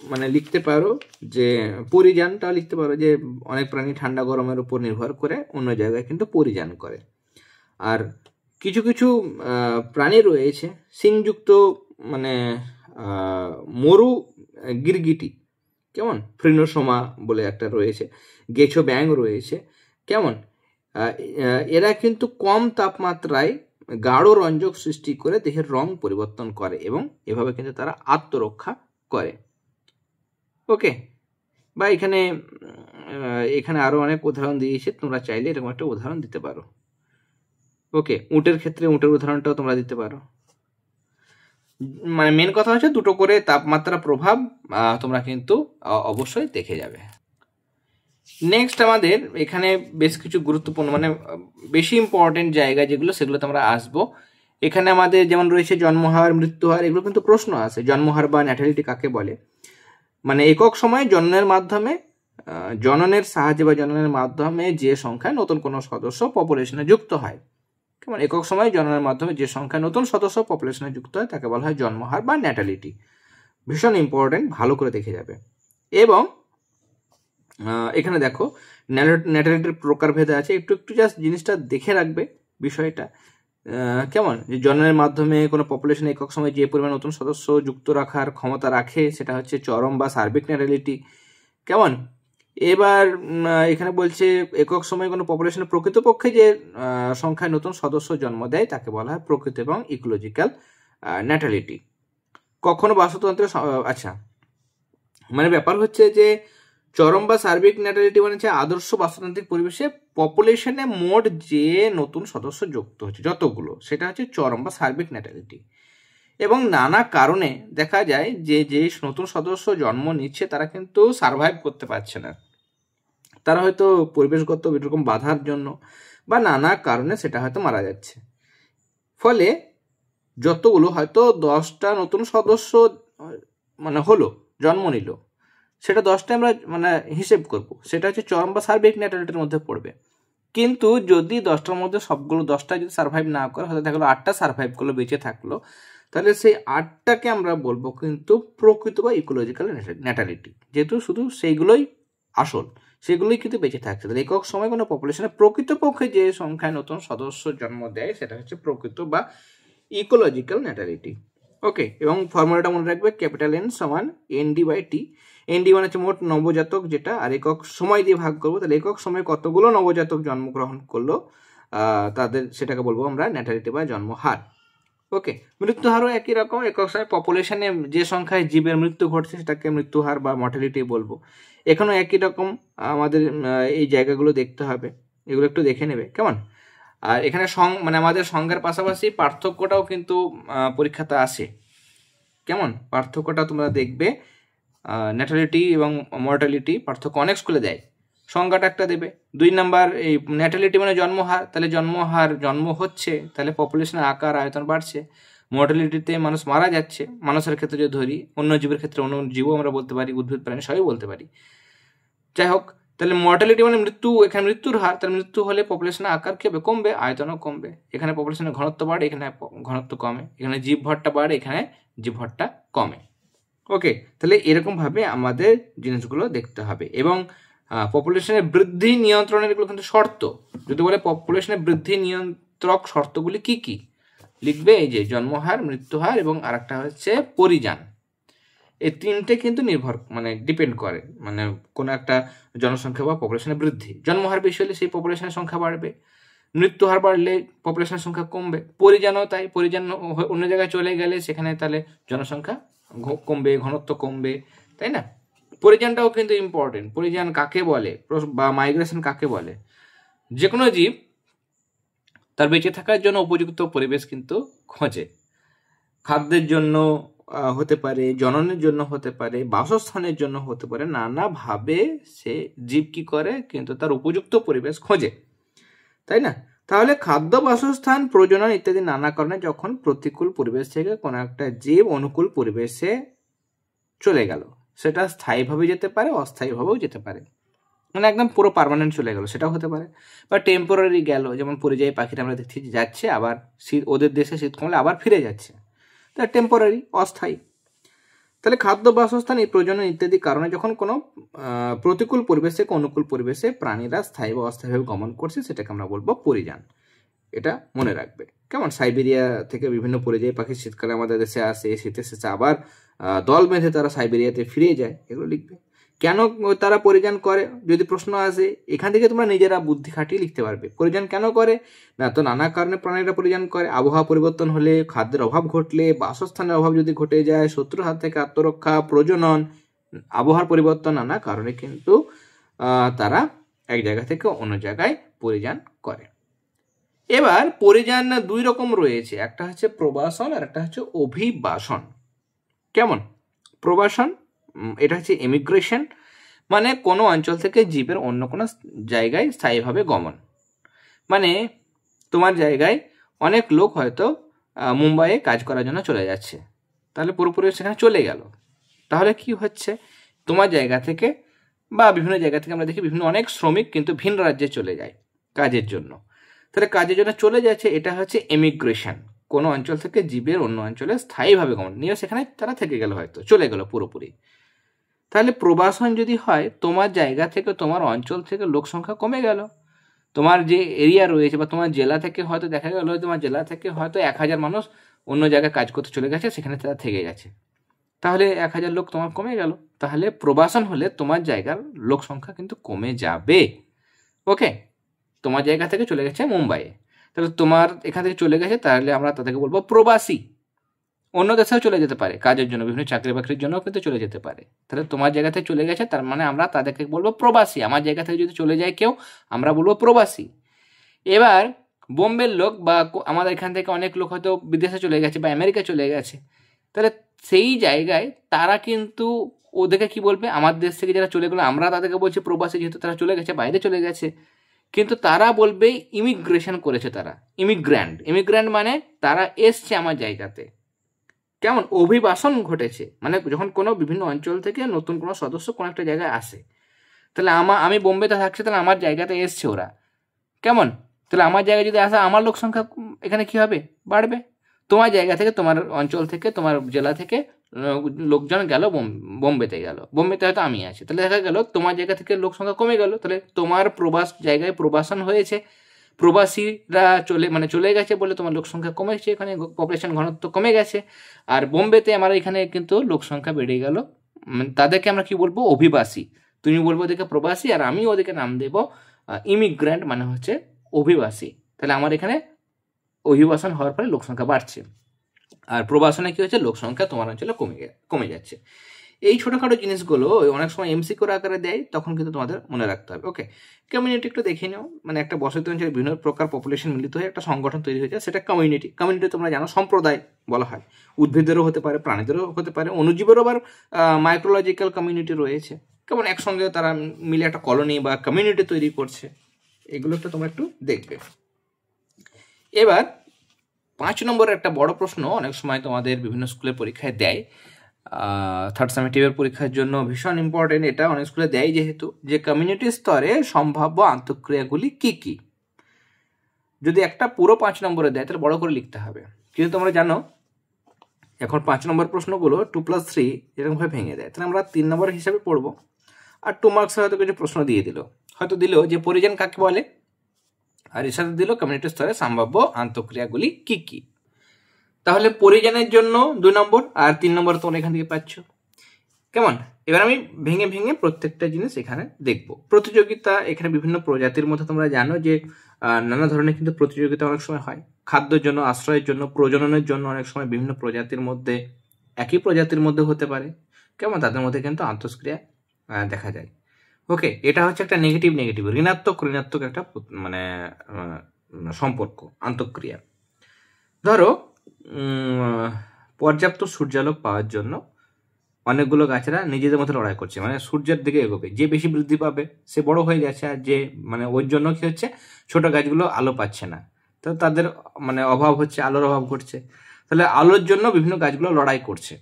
মানে লিখতে পারো যে পরিযানটা লিখতে পারো, যে অনেক প্রাণী ঠান্ডা গরমের উপর নির্ভর করে অন্য জায়গায় কিন্তু পরিযান করে। আর কিছু কিছু প্রাণী রয়েছে শিংযুক্ত, মানে মরু গিরগিটি, কেমন? ফ্রিনোসোমা বলে একটা রয়েছে, গেছো ব্যাং রয়েছে। কেমন? এরা কিন্তু কম তাপমাত্রায় গাঢ় রঞ্জক সৃষ্টি করে দেহের রং পরিবর্তন করে এবং এভাবে কিন্তু তারা আত্মরক্ষা করে। ওকে, বা এখানে আরো অনেক উদাহরণ দিয়েছে, তোমরা চাইলে এরকম একটা উদাহরণ দিতে পারো। ওকে, উটের ক্ষেত্রে উটের উদাহরণটাও তোমরা দিতে পারো। মানে মেন কথা হচ্ছে দুটো করে তাপমাত্রা প্রভাব তোমরা কিন্তু অবশ্যই দেখে যাবে। নেক্সট আমাদের এখানে বেশ কিছু গুরুত্বপূর্ণ মানে বেশি ইম্পর্টেন্ট জায়গা যেগুলো সেগুলোতে আমরা আসবো। এখানে আমাদের যেমন রয়েছে জন্মহার, মৃত্যুহার, এগুলো কিন্তু প্রশ্ন আছে। জন্মহার বা ন্যাটালিটি কাকে বলে? মানে একক সময়ে জন্মের মাধ্যমে জননের সাহায্যে বা জননের মাধ্যমে যে সংখ্যায় নতুন কোনো সদস্য পপুলেশনে যুক্ত হয়, কেমন একক সময়ে জন্মের মাধ্যমে যে সংখ্যায় নতুন সদস্য পপুলেশনে যুক্ত হয় তাকে বলা হয় জন্মহার বা ন্যাটালিটি। ভীষণ ইম্পর্টেন্ট, ভালো করে দেখে যাবে। এবং এখানে দেখো ন্যাটালিটির প্রকারভেদে আছে, একটু একটু জাস্ট জিনিসটা দেখে রাখবে বিষয়টা। কেমন যে জন্মের মাধ্যমে কোনো পপুলেশন একক সময় যে পরিমাণ নতুন সদস্য যুক্ত রাখার ক্ষমতা রাখে সেটা হচ্ছে চরম বা সার্বিক ন্যাটালিটি। কেমন এবার এখানে বলছে একক সময়ে কোনো পপুলেশনের প্রকৃতপক্ষে যে সংখ্যায় নতুন সদস্য জন্ম দেয় তাকে বলা হয় প্রকৃত এবং ইকোলজিক্যাল ন্যাটালিটি। কখনো বাস্তুতন্ত্রের আচ্ছা মানে ব্যাপার হচ্ছে যে চরম বা সার্বিক ন্যাটালিটি মানে হচ্ছে আদর্শ বাস্তুতান্ত্রিক পরিবেশে পপুলেশনে মোট যে নতুন সদস্য যুক্ত হচ্ছে যতগুলো, সেটা হচ্ছে চরম বা সার্বিক ন্যাটালিটি। এবং নানা কারণে দেখা যায় যে যে নতুন সদস্য জন্ম নিচ্ছে তারা কিন্তু সার্ভাইভ করতে পারছে না, তারা হয়তো পরিবেশগত এরকম বাধার জন্য বা নানা কারণে সেটা হয়তো মারা যাচ্ছে। ফলে যতগুলো হয়তো 10টা নতুন সদস্য মানে হলো জন্ম নিল, সেটা 10টা আমরা মানে হিসেব করব, সেটা হচ্ছে চরম বা সার্বিক ন্যাটালিটির মধ্যে পড়বে। কিন্তু যদি 10টার মধ্যে সবগুলো 10টা যদি সার্ভাইভ না করে, হয়তো দেখা গেলো 8টা সার্ভাইভ করলো, বেঁচে থাকলো, তাহলে সেই 8টাকে আমরা বলবো কিন্তু প্রকৃত বা ইকোলজিক্যাল ন্যাটালিটি, যেহেতু শুধু সেইগুলোই আসল, সেগুলোই কিন্তু বেঁচে থাকছে। তাহলে একক সময় কোনো পপুলেশনে প্রকৃতপক্ষে যে সংখ্যায় নতুন সদস্য জন্ম দেয় সেটা হচ্ছে প্রকৃত বা ইকোলজিক্যাল ন্যাটালিটি। ওকে, এবং ফর্মুলাটা মনে রাখবে, ক্যাপিটাল এন সমান ND/T। ND মানে হচ্ছে মোট নবজাতক যেটা, আর একক সময় দিয়ে ভাগ করবো, তাহলে একক সময়ে কতগুলো নবজাতক জন্মগ্রহণ করলো তাদের সেটাকে বলবো আমরা ন্যাটালিটি বা জন্মহার। ওকে, মৃত্যুহারও একই রকম, একক সময় পপুলেশনে যে সংখ্যায় জীবের মৃত্যু ঘটছে সেটাকে মৃত্যুহার বা মর্টালিটি বলবো। এখানেও একই রকম আমাদের এই জায়গাগুলো দেখতে হবে, এগুলো একটু দেখে নেবে কেমন। আর এখানে মানে আমাদের সংজ্ঞার পাশাপাশি পার্থক্যটাও কিন্তু পরীক্ষাতে আসে, কেমন পার্থক্যটা তোমরা দেখবে। ন্যাটালিটি এবং মর্টালিটি পার্থক্য অনেক স্কুলে দেয়, সংজ্ঞাটা একটা দেবে। 2 নাম্বার এই ন্যাটালিটি মানে জন্মহার, তাহলে জন্মহার জন্ম হচ্ছে, তাহলে পপুলেশনের আকার আয়তন বাড়ছে। মর্টালিটিতে মানুষ মারা যাচ্ছে, মানুষের ক্ষেত্রে যদি ধরি, অন্য জীবের ক্ষেত্রে অন্য জীবও আমরা বলতে পারি, উদ্ভিদ প্রাণী সবই বলতে পারি। যাই হোক, তাহলে মর্টালিটি মানে মৃত্যু, এখানে মৃত্যুর হার, তাহলে মৃত্যু হলে পপুলেশনের আকার কি হবে? কমবে, আয়তনও কমবে। এখানে পপুলেশনের ঘনত্ব বাড়ে, এখানে ঘনত্ব কমে। এখানে জীবভরটা বাড়ে, এখানে জীবভরটা কমে। ওকে, তাহলে এরকমভাবে আমাদের জিনিসগুলো দেখতে হবে। এবং পপুলেশনের বৃদ্ধি নিয়ন্ত্রণের এগুলো কিন্তু শর্ত। যদি বলে পপুলেশনের বৃদ্ধি নিয়ন্ত্রক শর্তগুলি কি কি, লিখবে এই যে জন্মহার, মৃত্যুহার এবং আরেকটা হচ্ছে পরিযান। এই 3টে কিন্তু নির্ভর মানে ডিপেন্ড করে মানে কোনো একটা জনসংখ্যা বা পপুলেশনের বৃদ্ধি। জন্মহার বেশি হলে সেই পপুলেশনের সংখ্যা বাড়বে, মৃত্যুহার বাড়লে পপুলেশনের সংখ্যা কমবে, পরিযানও তাই, পরিযান অন্য জায়গায় চলে গেলে সেখানে তাহলে জনসংখ্যা কমবে, ঘনত্ব কমবে, তাই না? পরিযানটাও কিন্তু ইম্পর্টেন্ট। পরিযান কাকে বলে বা মাইগ্রেশন কাকে বলে? যে কোনো জীব তার বেঁচে থাকার জন্য উপযুক্ত পরিবেশ কিন্তু খোঁজে, খাদ্যের জন্য হতে পারে, জননের জন্য হতে পারে, বাসস্থানের জন্য হতে পারে, নানাভাবে সে জীব কি করে কিন্তু তার উপযুক্ত পরিবেশ খোঁজে, তাই না? তাহলে খাদ্য, বাসস্থান, প্রজনন ইত্যাদি নানা কারণে যখন প্রতিকূল পরিবেশ থেকে কোনো একটা জীব অনুকূল পরিবেশে চলে গেল, সেটা স্থায়ীভাবে যেতে পারে, অস্থায়ীভাবেও যেতে পারে, মানে একদম পুরো পার্মানেন্ট চলে গেল সেটাও হতে পারে, বা টেম্পোরারি গেল, যেমন পরিযায়ী পাখিটা আমরা দেখছি যাচ্ছে, আবার শীত ওদের দেশে শীত কমলে আবার ফিরে যাচ্ছে, তা টেম্পোরারি, অস্থায়ী। তাহলে খাদ্য, বাসস্থান, এই প্রজনন ইত্যাদি কারণে যখন কোনো প্রতিকূল পরিবেশ থেকে অনুকূল পরিবেশে প্রাণীরা স্থায়ী বা অস্থায়ীভাবে গমন করছে সেটাকে আমরা বলবো পরিযান। এটা মনে রাখবে কেমন। সাইবেরিয়া থেকে বিভিন্ন পরিযায়ী পাখি শীতকালে আমাদের দেশে আসে, শীতের শেষে আবার দল বেঁধে তারা সাইবেরিয়াতে ফিরে যায়, এগুলো লিখবে। কেন তারা পরিযান করে যদি প্রশ্ন আসে, এখান থেকে তোমরা নিজেরা বুদ্ধি খাটিয়ে লিখতে পারবে। পরিযান কেন করে না, তো নানা কারণে প্রাণীরা পরিযান করে। আবহাওয়া পরিবর্তন হলে, খাদ্যের অভাব ঘটলে, বাসস্থানের অভাব যদি ঘটে যায়, শত্রুর হাত থেকে আত্মরক্ষা, প্রজনন, আবহাওয়ার পরিবর্তন, নানা কারণে কিন্তু তারা এক জায়গা থেকে অন্য জায়গায় পরিযান করে। এবার পরিযান দুই রকম রয়েছে, একটা হচ্ছে প্রবাসন আর একটা হচ্ছে অভিবাসন। কেমন? প্রবাসন এটা হচ্ছে ইমিগ্রেশন, মানে কোনো অঞ্চল থেকে জীবের অন্য কোনো জায়গায় স্থায়ীভাবে গমন। মানে তোমার জায়গায় অনেক লোক হয়তো মুম্বাইয়ে কাজ করার জন্য চলে যাচ্ছে, তাহলে পুরোপুরি সেখানে চলে গেল। তাহলে কি হচ্ছে, তোমার জায়গা থেকে বা বিভিন্ন জায়গা থেকে আমরা দেখি বিভিন্ন অনেক শ্রমিক কিন্তু ভিন রাজ্যে চলে যায় কাজের জন্য। তাহলে কাজের জন্য চলে যাচ্ছে, এটা হচ্ছে এমিগ্রেশন। কোনো অঞ্চল থেকে জীবের অন্য অঞ্চলে স্থায়ীভাবে গমন, নিয়ে সেখানে তারা থেকে গেল, হয়তো চলে গেল পুরোপুরি। তাহলে প্রবাসন যদি হয়, তোমার জায়গা থেকে তোমার অঞ্চল থেকে লোক সংখ্যা কমে গেল, তোমার যে এরিয়া রয়েছে বা তোমার জেলা থেকে হয়তো দেখা গেল তোমার জেলা থেকে হয়তো 1000 মানুষ অন্য জায়গায় কাজ করতে চলে গেছে, সেখানে তারা থেকে গেছে, তাহলে 1000 লোক তোমার কমে গেল। তাহলে প্রবাসন হলে তোমার জায়গার লোক সংখ্যা কিন্তু কমে যাবে। ওকে, তোমার জায়গা থেকে চলে গেছে মুম্বাইয়ে, তাহলে তোমার এখান থেকে চলে গেছে, তাহলে আমরা তাদেরকে বলবো প্রবাসী। অন্য দেশেও চলে যেতে পারে কাজের জন্য, বিভিন্ন চাকরি বাকরির জন্য কিন্তু চলে যেতে পারে। তাহলে তোমার জায়গা থেকে চলে গেছে, তার মানে আমরা তাদেরকে বলবো প্রবাসী। আমার জায়গা থেকে যদি চলে যায় কেউ, আমরা বলবো প্রবাসী। এবার বোম্বের লোক বা আমাদের এখান থেকে অনেক লোক হয়তো বিদেশে চলে গেছে বা আমেরিকা চলে গেছে, তাহলে সেই জায়গায় তারা কিন্তু ওদেরকে কি বলবে, আমার দেশ থেকে যারা চলে গেলো আমরা তাদেরকে বলছি প্রবাসী, যেহেতু তারা চলে গেছে, বাইরে চলে গেছে, কিন্তু তারা বলবে ইমিগ্রেশন করেছে তারা, ইমিগ্র্যান্ট। ইমিগ্র্যান্ট মানে তারা এসছে আমার জায়গাতে। কেমন? অভিবাসন ঘটেছে, মানে যখন কোনো বিভিন্ন অঞ্চল থেকে নতুন কোনো সদস্য কোনো একটা জায়গায় আসে, তাহলে আমি বোম্বেতে থাকছি, তাহলে আমার জায়গাতে এসছে ওরা। কেমন? তাহলে আমার জায়গায় যদি আসে, আমার লোক সংখ্যা এখানে কি হবে, বাড়বে। তোমার জায়গা থেকে, তোমার অঞ্চল থেকে, তোমার জেলা থেকে লোকজন গেল বোম্বেতে গেল, বোম্বেতে হয়তো আমি আছি, তাহলে দেখা গেল তোমার জায়গা থেকে লোক সংখ্যা কমে গেল, তাহলে তোমার প্রবাস জায়গায় প্রবাসন হয়েছে, প্রবাসীরা চলে গেছে বলে তোমার লোক সংখ্যা কমেছে, এখানে পপুলেশন ঘনত্ব কমে গেছে। আর বোম্বেতে আমার এখানে কিন্তু লোক সংখ্যা বেড়ে গেল, তাদেরকে আমরা কি বলবো, অভিবাসী। তুমি বলবো ওদেরকে প্রবাসী, আর আমি ওদেরকে নাম দেবো ইমিগ্র্যান্ট, মানে হচ্ছে অভিবাসী। তাহলে আমার এখানে অভিবাসন হওয়ার পরে লোক সংখ্যা বাড়ছে, আর প্রবাসনে কি হচ্ছে, লোক সংখ্যা তোমার অঞ্চলে কমে যাচ্ছে। এই ছোটোখাটো জিনিসগুলো অনেক সময় এমসিকিউর আকারে দেয়, তখন কিন্তু তোমাদের মনে রাখতে হবে। ওকে, কমিউনিটি একটু দেখে নাও। মানে একটা বসতি অঞ্চলে বিভিন্ন প্রকার পপুলেশন মিলিত হয়ে একটা সংগঠন তৈরি হয়েছে, সেটা কমিউনিটি। কমিউনিটি তোমরা জানো সম্প্রদায় বলা হয়, উদ্ভিদেরও হতে পারে, প্রাণীদেরও হতে পারে, অণুজীবেরও আবার মাইক্রোলজিক্যাল কমিউনিটি রয়েছে। কেমন? একসঙ্গে তারা মিলে একটা কলোনি বা কমিউনিটি তৈরি করছে, এগুলো তো তোমরা একটু দেখবে। এবার 5 নম্বরের একটা বড় প্রশ্ন অনেক সময় তোমাদের বিভিন্ন স্কুলের পরীক্ষায় দেয়, থার্ড সামেটিভের পরীক্ষার জন্য ভীষণ ইম্পর্টেন্ট এটা, অনেক স্কুলে দেয় যেহেতু, যে কমিউনিটি স্তরে সম্ভাব্য আন্তঃক্রিয়াগুলি কি কি। যদি একটা পুরো 5 নম্বরে দেয় তাহলে বড় করে লিখতে হবে, কিন্তু তোমরা জানো এখন 5 নম্বর প্রশ্নগুলো 2+3 এরকমভাবে ভেঙে দেয়, তাহলে আমরা 3 নম্বর হিসাবে পড়বো। আর 2 মার্কসের হয়তো কিছু প্রশ্ন দিয়ে দিল, হয়তো দিল যে পরিযান কাকে বলে, আর এর সাথে দিল কমিউনিটি স্তরে সম্ভাব্য আন্তঃক্রিয়াগুলি কি কি। তাহলে পরিযানের জন্য 2 নম্বর, আর 3 নম্বর তোমরা এখান থেকে পাচ্ছ। কেমন? এবার আমি ভেঙে ভেঙে প্রত্যেকটা জিনিস এখানে দেখব। প্রতিযোগিতা, এখানে বিভিন্ন প্রজাতির মধ্যে তোমরা জানো যে নানা ধরনের কিন্তু প্রতিযোগিতা অনেক সময় হয়, খাদ্যের জন্য, আশ্রয়ের জন্য, প্রজননের জন্য অনেক সময় বিভিন্ন প্রজাতির মধ্যে, একই প্রজাতির মধ্যে হতে পারে, কেমন, তাদের মধ্যে কিন্তু আন্তঃক্রিয়া দেখা যায়। ওকে, এটা হচ্ছে একটা নেগেটিভ ঋণাত্মক একটা মানে সম্পর্ক, আন্তঃক্রিয়া। ধরো পর্যাপ্ত সূর্যালোক পাওয়ার জন্য অনেকগুলো গাছেরা নিজেদের মধ্যে লড়াই করছে, মানে সূর্যের দিকে এগোবে, যে বেশি বৃদ্ধি পাবে সে বড় হয়ে যাচ্ছে, আর যে মানে ওর জন্য কি হচ্ছে, ছোট গাছগুলো আলো পাচ্ছে না, তো তাদের মানে অভাব হচ্ছে, আলোর অভাব ঘটছে, তাহলে আলোর জন্য বিভিন্ন গাছগুলো লড়াই করছে।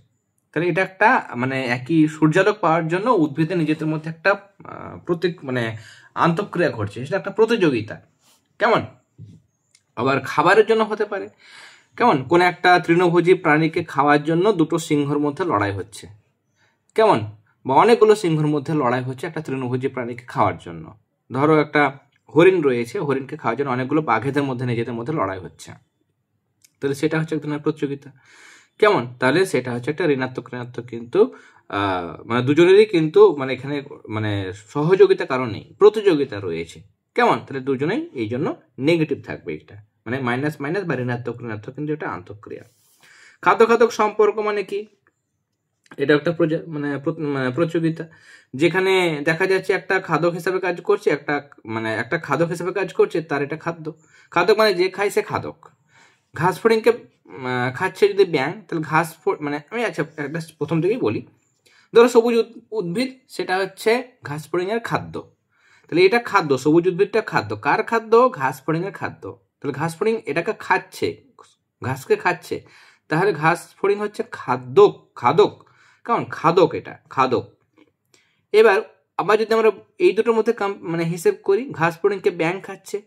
তাহলে এটা একটা মানে একই সূর্যালোক পাওয়ার জন্য উদ্ভিদের নিজেদের মধ্যে একটা মানে আন্তঃক্রিয়া ঘটছে, সেটা একটা প্রতিযোগিতা। কেমন? আবার খাবারের জন্য হতে পারে, কেমন, কোন একটা তৃণভোজী প্রাণীকে খাওয়ার জন্য দুটো সিংহর মধ্যে লড়াই হচ্ছে, কেমন, বা অনেকগুলো সিংহর মধ্যে লড়াই হচ্ছে একটা তৃণভোজী প্রাণীকে খাওয়ার জন্য। ধরো একটা হরিণ রয়েছে, হরিণকে খাওয়ার জন্য অনেকগুলো বাঘেদের মধ্যে নিজেদের মধ্যে লড়াই হচ্ছে, তাহলে সেটা হচ্ছে এক ধরনের প্রতিযোগিতা। কেমন? তাহলে সেটা হচ্ছে একটা ঋণাত্মক কিন্তু মানে দুজনেরই কিন্তু মানে এখানে মানে সহযোগিতা কারণ নেই, প্রতিযোগিতা রয়েছে। কেমন? তাহলে দুজনেই এই জন্য নেগেটিভ থাকবে, এটা মানে মাইনাস মাইনাস বা ঋণাত্মক কিন্তু এটা আন্তঃক্রিয়া। খাদ্য খাদক সম্পর্ক মানে কি? এটা একটা প্রতিযোগিতা, যেখানে দেখা যাচ্ছে একটা খাদক হিসাবে কাজ করছে, একটা খাদক হিসাবে কাজ করছে, তার এটা খাদ্য। খাদক মানে যে খায় সে খাদক। ঘাস ফড়িংকে খাচ্ছে যদি ব্যাঙ, তাহলে আমি আচ্ছা একটা প্রথম থেকেই বলি। ধরো সবুজ উদ্ভিদ, সেটা হচ্ছে ঘাস ফড়িংয়ের খাদ্য। তাহলে এটা খাদ্য, সবুজ উদ্ভিদটা খাদ্য। কার খাদ্য? ঘাস ফড়িংয়ের খাদ্য। তাহলে ঘাস ফড়িং এটাকে খাচ্ছে, ঘাসকে খাচ্ছে, তাহলে ঘাস ফড়িং হচ্ছে খাদক। কারণ খাদক, এটা খাদক। এবার আবার যদি আমরা এই দুটোর মধ্যে হিসেব করি, ঘাস ফড়িংকে ব্যাঙ খাচ্ছে,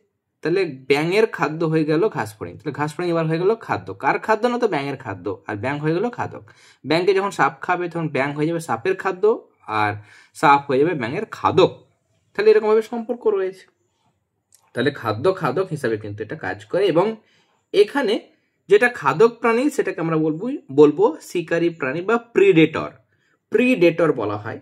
তাহলে ব্যাঙের খাদ্য হয়ে গেল ঘাস ফড়িং। তাহলে ঘাস ফড়িং এবার হয়ে গেল খাদ্য। কার খাদ্য? না তো ব্যাঙের খাদ্য, আর ব্যাঙ হয়ে গেল খাদক। ব্যাঙকে যখন সাপ খাবে তখন ব্যাঙ হয়ে যাবে সাপের খাদ্য, আর সাপ হয়ে যাবে ব্যাঙের খাদক। তাহলে এরকম ভাবে সম্পর্ক রয়েছে। তাহলে খাদ্য খাদক হিসাবে কিন্তু এটা কাজ করে। এবং এখানে যেটা খাদক প্রাণী সেটাকে আমরা বলবো শিকারী প্রাণী বা প্রিডেটর বলা হয়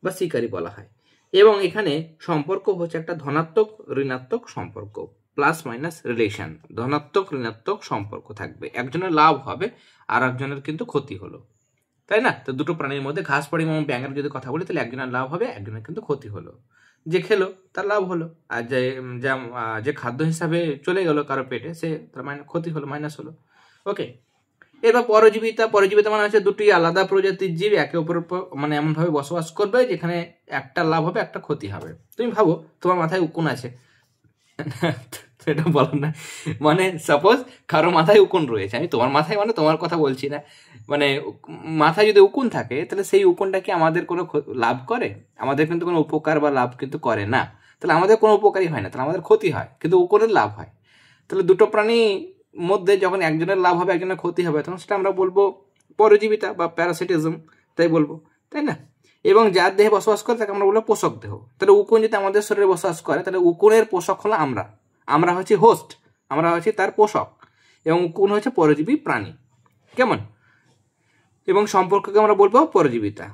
বা শিকারী বলা হয়। এবং এখানে সম্পর্ক হচ্ছে একটা ধনাত্মক ঋণাত্মক সম্পর্ক, প্লাস মাইনাস রিলেশন। ধনাত্মক ঋণাত্মক সম্পর্ক থাকবে, একজনের লাভ হবে আর একজনের কিন্তু ক্ষতি হলো, তাই না? তো দুটো প্রাণীর মধ্যে ঘাস ফড়িং এবং ব্যাঙের যদি কথা বলি, তাহলে একজনের লাভ হবে, একজনের কিন্তু ক্ষতি হলো। যে খেলো তার লাভ হলো, আর যে খাদ্য হিসাবে চলে গেল কারো পেটে, সে তার ক্ষতি হলো, মাইনাস হলো। ওকে, এবার পরজীবিতা মানে হচ্ছে দুটি আলাদা প্রজাতির জীব একে অপরের এমন ভাবে বসবাস করবে যেখানে একটা লাভ হবে, একটা ক্ষতি হবে। তুমি ভাবো তোমার মাথায় উকুন আছে, সেটা বলো না, সাপোজ কারো মাথায় উকুন রয়েছে, আমি তোমার মাথায় তোমার কথা বলছি না, মাথায় যদি উকুন থাকে, তাহলে সেই উকুনটা কি আমাদের কোনো লাভ করে? আমাদের কিন্তু কোনো উপকার বা লাভ কিন্তু করে না। তাহলে আমাদের কোনো উপকারই হয় না, তাহলে আমাদের ক্ষতি হয়, কিন্তু উকুনের লাভ হয়। তাহলে দুটো প্রাণী মধ্যে যখন একজনের লাভ হবে একজনের ক্ষতি হবে, তখন সেটা আমরা বলবো পরজীবিতা বা প্যারাসিটিজম, তাই বলবো, তাই না? এবং যার দেহে বসবাস করে তাকে আমরা বলবো পোষক দেহ। তাহলে উকুন যদি আমাদের শরীরে বসবাস করে, তাহলে উকুনের পোষক হলো আমরা হচ্ছে হোস্ট, আমরা হচ্ছে তার পোষক, এবং উকুন হচ্ছে পরজীবী প্রাণী। কেমন? এবং সম্পর্ককে আমরা বলবো পরজীবিতা।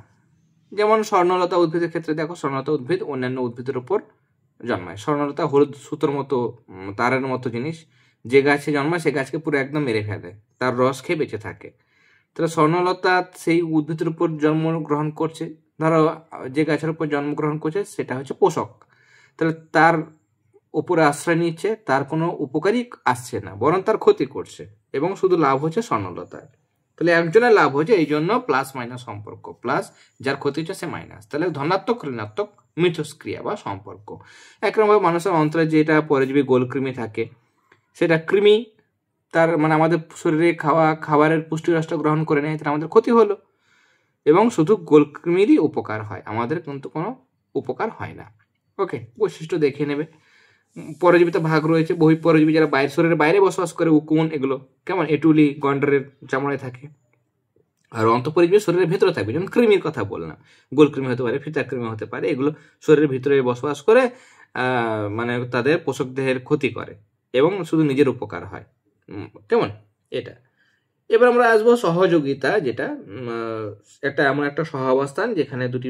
যেমন স্বর্ণলতা উদ্ভিদের ক্ষেত্রে দেখো, স্বর্ণলতা উদ্ভিদ অন্যান্য উদ্ভিদের উপর জন্মায়। স্বর্ণলতা হলুদ সুতোর মতো, তারের মতো জিনিস, যে গাছে জন্মায় সে গাছকে পুরো একদম মেরে ফেলে, তার রস খেয়ে বেঁচে থাকে। তাহলে স্বর্ণলতা সেই উদ্ভিদের উপর জন্মগ্রহণ করছে, ধরো যে গাছের উপর জন্মগ্রহণ করছে সেটা হচ্ছে পোষক। তাহলে তার উপরে আশ্রয় নিচ্ছে, তার কোনো উপকারই আসছে না, বরং তার ক্ষতি করছে, এবং শুধু লাভ হচ্ছে স্বর্ণলতার। তাহলে একজনের লাভ হচ্ছে, এই জন্য প্লাস মাইনাস সম্পর্ক, প্লাস যার ক্ষতি হচ্ছে সে মাইনাস। তাহলে ধনাত্মক ঋণাত্মক মিথস্ক্রিয়া বা সম্পর্ক। একরকমভাবে মানুষের অন্তরে যেটা পরজীবী গোলকৃমি থাকে, সেটা কৃমি তার আমাদের শরীরে খাবারের পুষ্টিরসটা গ্রহণ করে নেয়, তাহলে আমাদের ক্ষতি হলো, এবং শুধু গোলকৃমিরই উপকার হয়, আমাদের কিন্তু কোনো উপকার হয় না। ওকে, বৈশিষ্ট্য দেখে নেবে। পরজীবিতে ভাগ রয়েছে, বহিঃপরজীবী যারা শরীরের বাইরে বসবাস করে, উকুন এগুলো কেমন এটুলি গন্ডারের চামড়ায় থাকে। আর অন্তঃপরজীবী শরীরের ভেতরে থাকবে, যেমন কৃমির কথা বললাম, গোলকৃমি হতে পারে, ফিতার কৃমি হতে পারে, এগুলো শরীরের ভিতরে বসবাস করে তাদের পোষক দেহের ক্ষতি করে এবং শুধু নিজের উপকার হয়। কেমন এটা? এবার আমরা আসবো সহযোগিতা, যেটা এমন একটা সহাবস্থান যেখানে দুটি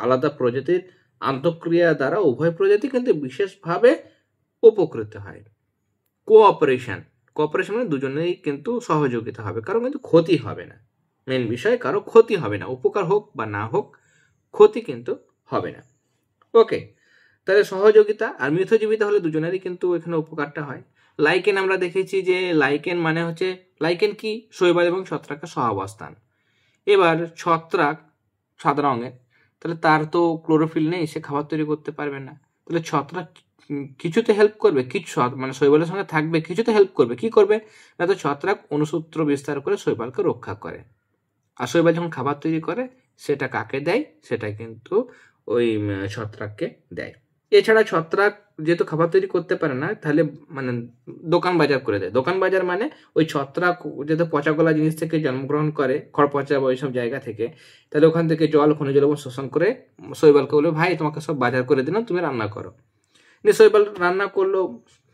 আলাদা প্রজাতির আন্তঃক্রিয়া দ্বারা উভয় প্রজাতি কিন্তু বিশেষভাবে উপকৃত হয়। কোঅপারেশন মানে দুজনেই কিন্তু সহযোগিতা হবে, কারো কিন্তু ক্ষতি হবে না। মেন বিষয়, কারো ক্ষতি হবে না, উপকার হোক বা না হোক, ক্ষতি কিন্তু হবে না। ওকে, তাহলে সহযোগিতা। আর মিথজীবিতা হলে দুজনেরই কিন্তু এখানে উপকারটা হয়। লাইকেন আমরা দেখেছি যে লাইকেন মানে হচ্ছে, লাইকেন কি? শৈবাল এবং ছত্রাকের সহাবস্থান। এবার ছত্রাক সাদা রঙের, তাহলে তার তো ক্লোরোফিল নেই, সে খাবার তৈরি করতে পারবে না। তাহলে ছত্রাক কিছুতে হেল্প করবে, কিছু শৈবালের সঙ্গে থাকবে, কিছুতে হেল্প করবে। কি করবে না, তো ছত্রাক অনুসূত্র বিস্তার করে শৈবালকে রক্ষা করে। আর শৈবাল যখন খাবার তৈরি করে, সেটা কাকে দেয়? সেটা কিন্তু ওই ছত্রাককে দেয়। এছাড়া ছত্রাক যেহেতু খাবার তৈরি করতে পারে না, তাহলে দোকান বাজার করে দেয়। দোকান বাজার ওই ছত্রাক যেহেতু পচা গলা জিনিস থেকে জন্মগ্রহণ করে, খড় পচা বা ওইসব জায়গা থেকে, তাহলে ওখান থেকে জল, খনিজ লবণ শোষণ করে শৈবালকে বলবে, ভাই তোমাকে সব বাজার করে দিলাম, তুমি রান্না করো। শৈবাল রান্না করলো,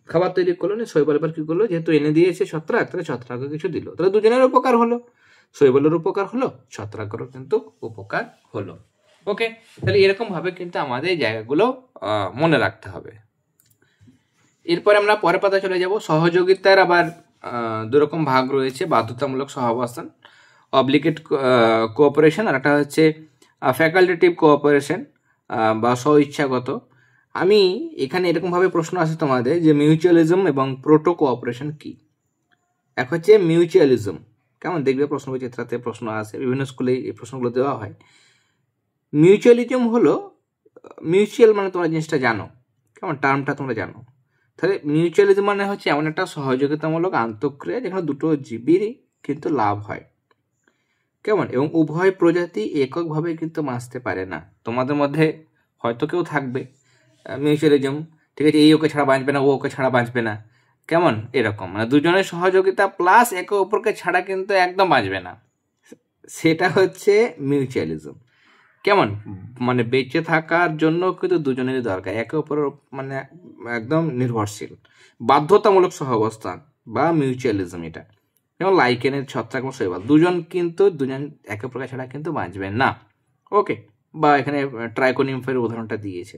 খাবার তৈরি করলো, শৈবাল এবার কি করলো, যেহেতু এনে দিয়েছে ছত্রাক, তাহলে ছত্রাককে কিছু দিল, তাহলে দুজনের উপকার হলো। শৈবালের উপকার হলো, ছত্রাকেরও কিন্তু উপকার হলো। ওকে, তাহলে এরকম ভাবে কিন্তু আমাদের এই জায়গাগুলো মনে রাখতে হবে। এরপরে আমরা পরের পাতা চলে যাব। সহযোগিতার আবার দুরকম ভাগ রয়েছে, বাধ্যতামূলক সহাবস্থান অবলিগেট কোঅপারেশন, আর একটা হচ্ছে ফ্যাকাল্টেটিভ কোঅপারেশন বা স্বইচ্ছাগত। আমি এখানে এরকমভাবে প্রশ্ন আসে তোমাদের যে মিউচুয়ালিজম এবং প্রোটো কোঅপারেশন কি। এক হচ্ছে মিউচুয়ালিজম, কেমন দেখবে প্রশ্নবিচিত্রাতে প্রশ্ন আসে, বিভিন্ন স্কুলে এই প্রশ্নগুলো দেওয়া হয়। মিউচুয়ালিজম হলো, মিউচুয়াল মানে তোমরা জিনিসটা জানো, কেমন টার্মটা তোমরা জানো। তাহলে মিউচুয়ালিজম মানে হচ্ছে এমন একটা সহযোগিতামূলক আন্তঃক্রিয়া যেখানে দুটো জীবেরই কিন্তু লাভ হয়, কেমন, এবং উভয় প্রজাতি এককভাবে কিন্তু বাঁচতে পারে না। তোমাদের মধ্যে হয়তো কেউ থাকবে মিউচুয়ালিজম, ঠিক আছে, এই ওকে ছাড়া বাঁচবে না, ও ওকে ছাড়া বাঁচবে না, কেমন, এরকম মানে দুজনের সহযোগিতা প্লাস একে অপরকে ছাড়া কিন্তু একদম বাঁচবে না, সেটা হচ্ছে মিউচুয়ালিজম। কেমন, মানে বেঁচে থাকার জন্য কিন্তু দুজনেরই দরকার, একে অপর মানে একদম নির্ভরশীল, বাধ্যতামূলক সহাবস্থান বা মিউচুয়ালিজম। এটা যেমন লাইকেনের ছত্রাক এবং শৈবাল, দুজন একে অপরকে ছাড়া কিন্তু বাঁচবেন না। ওকে, বা এখানে ট্রাইকোনিমফের উদাহরণটা দিয়েছে।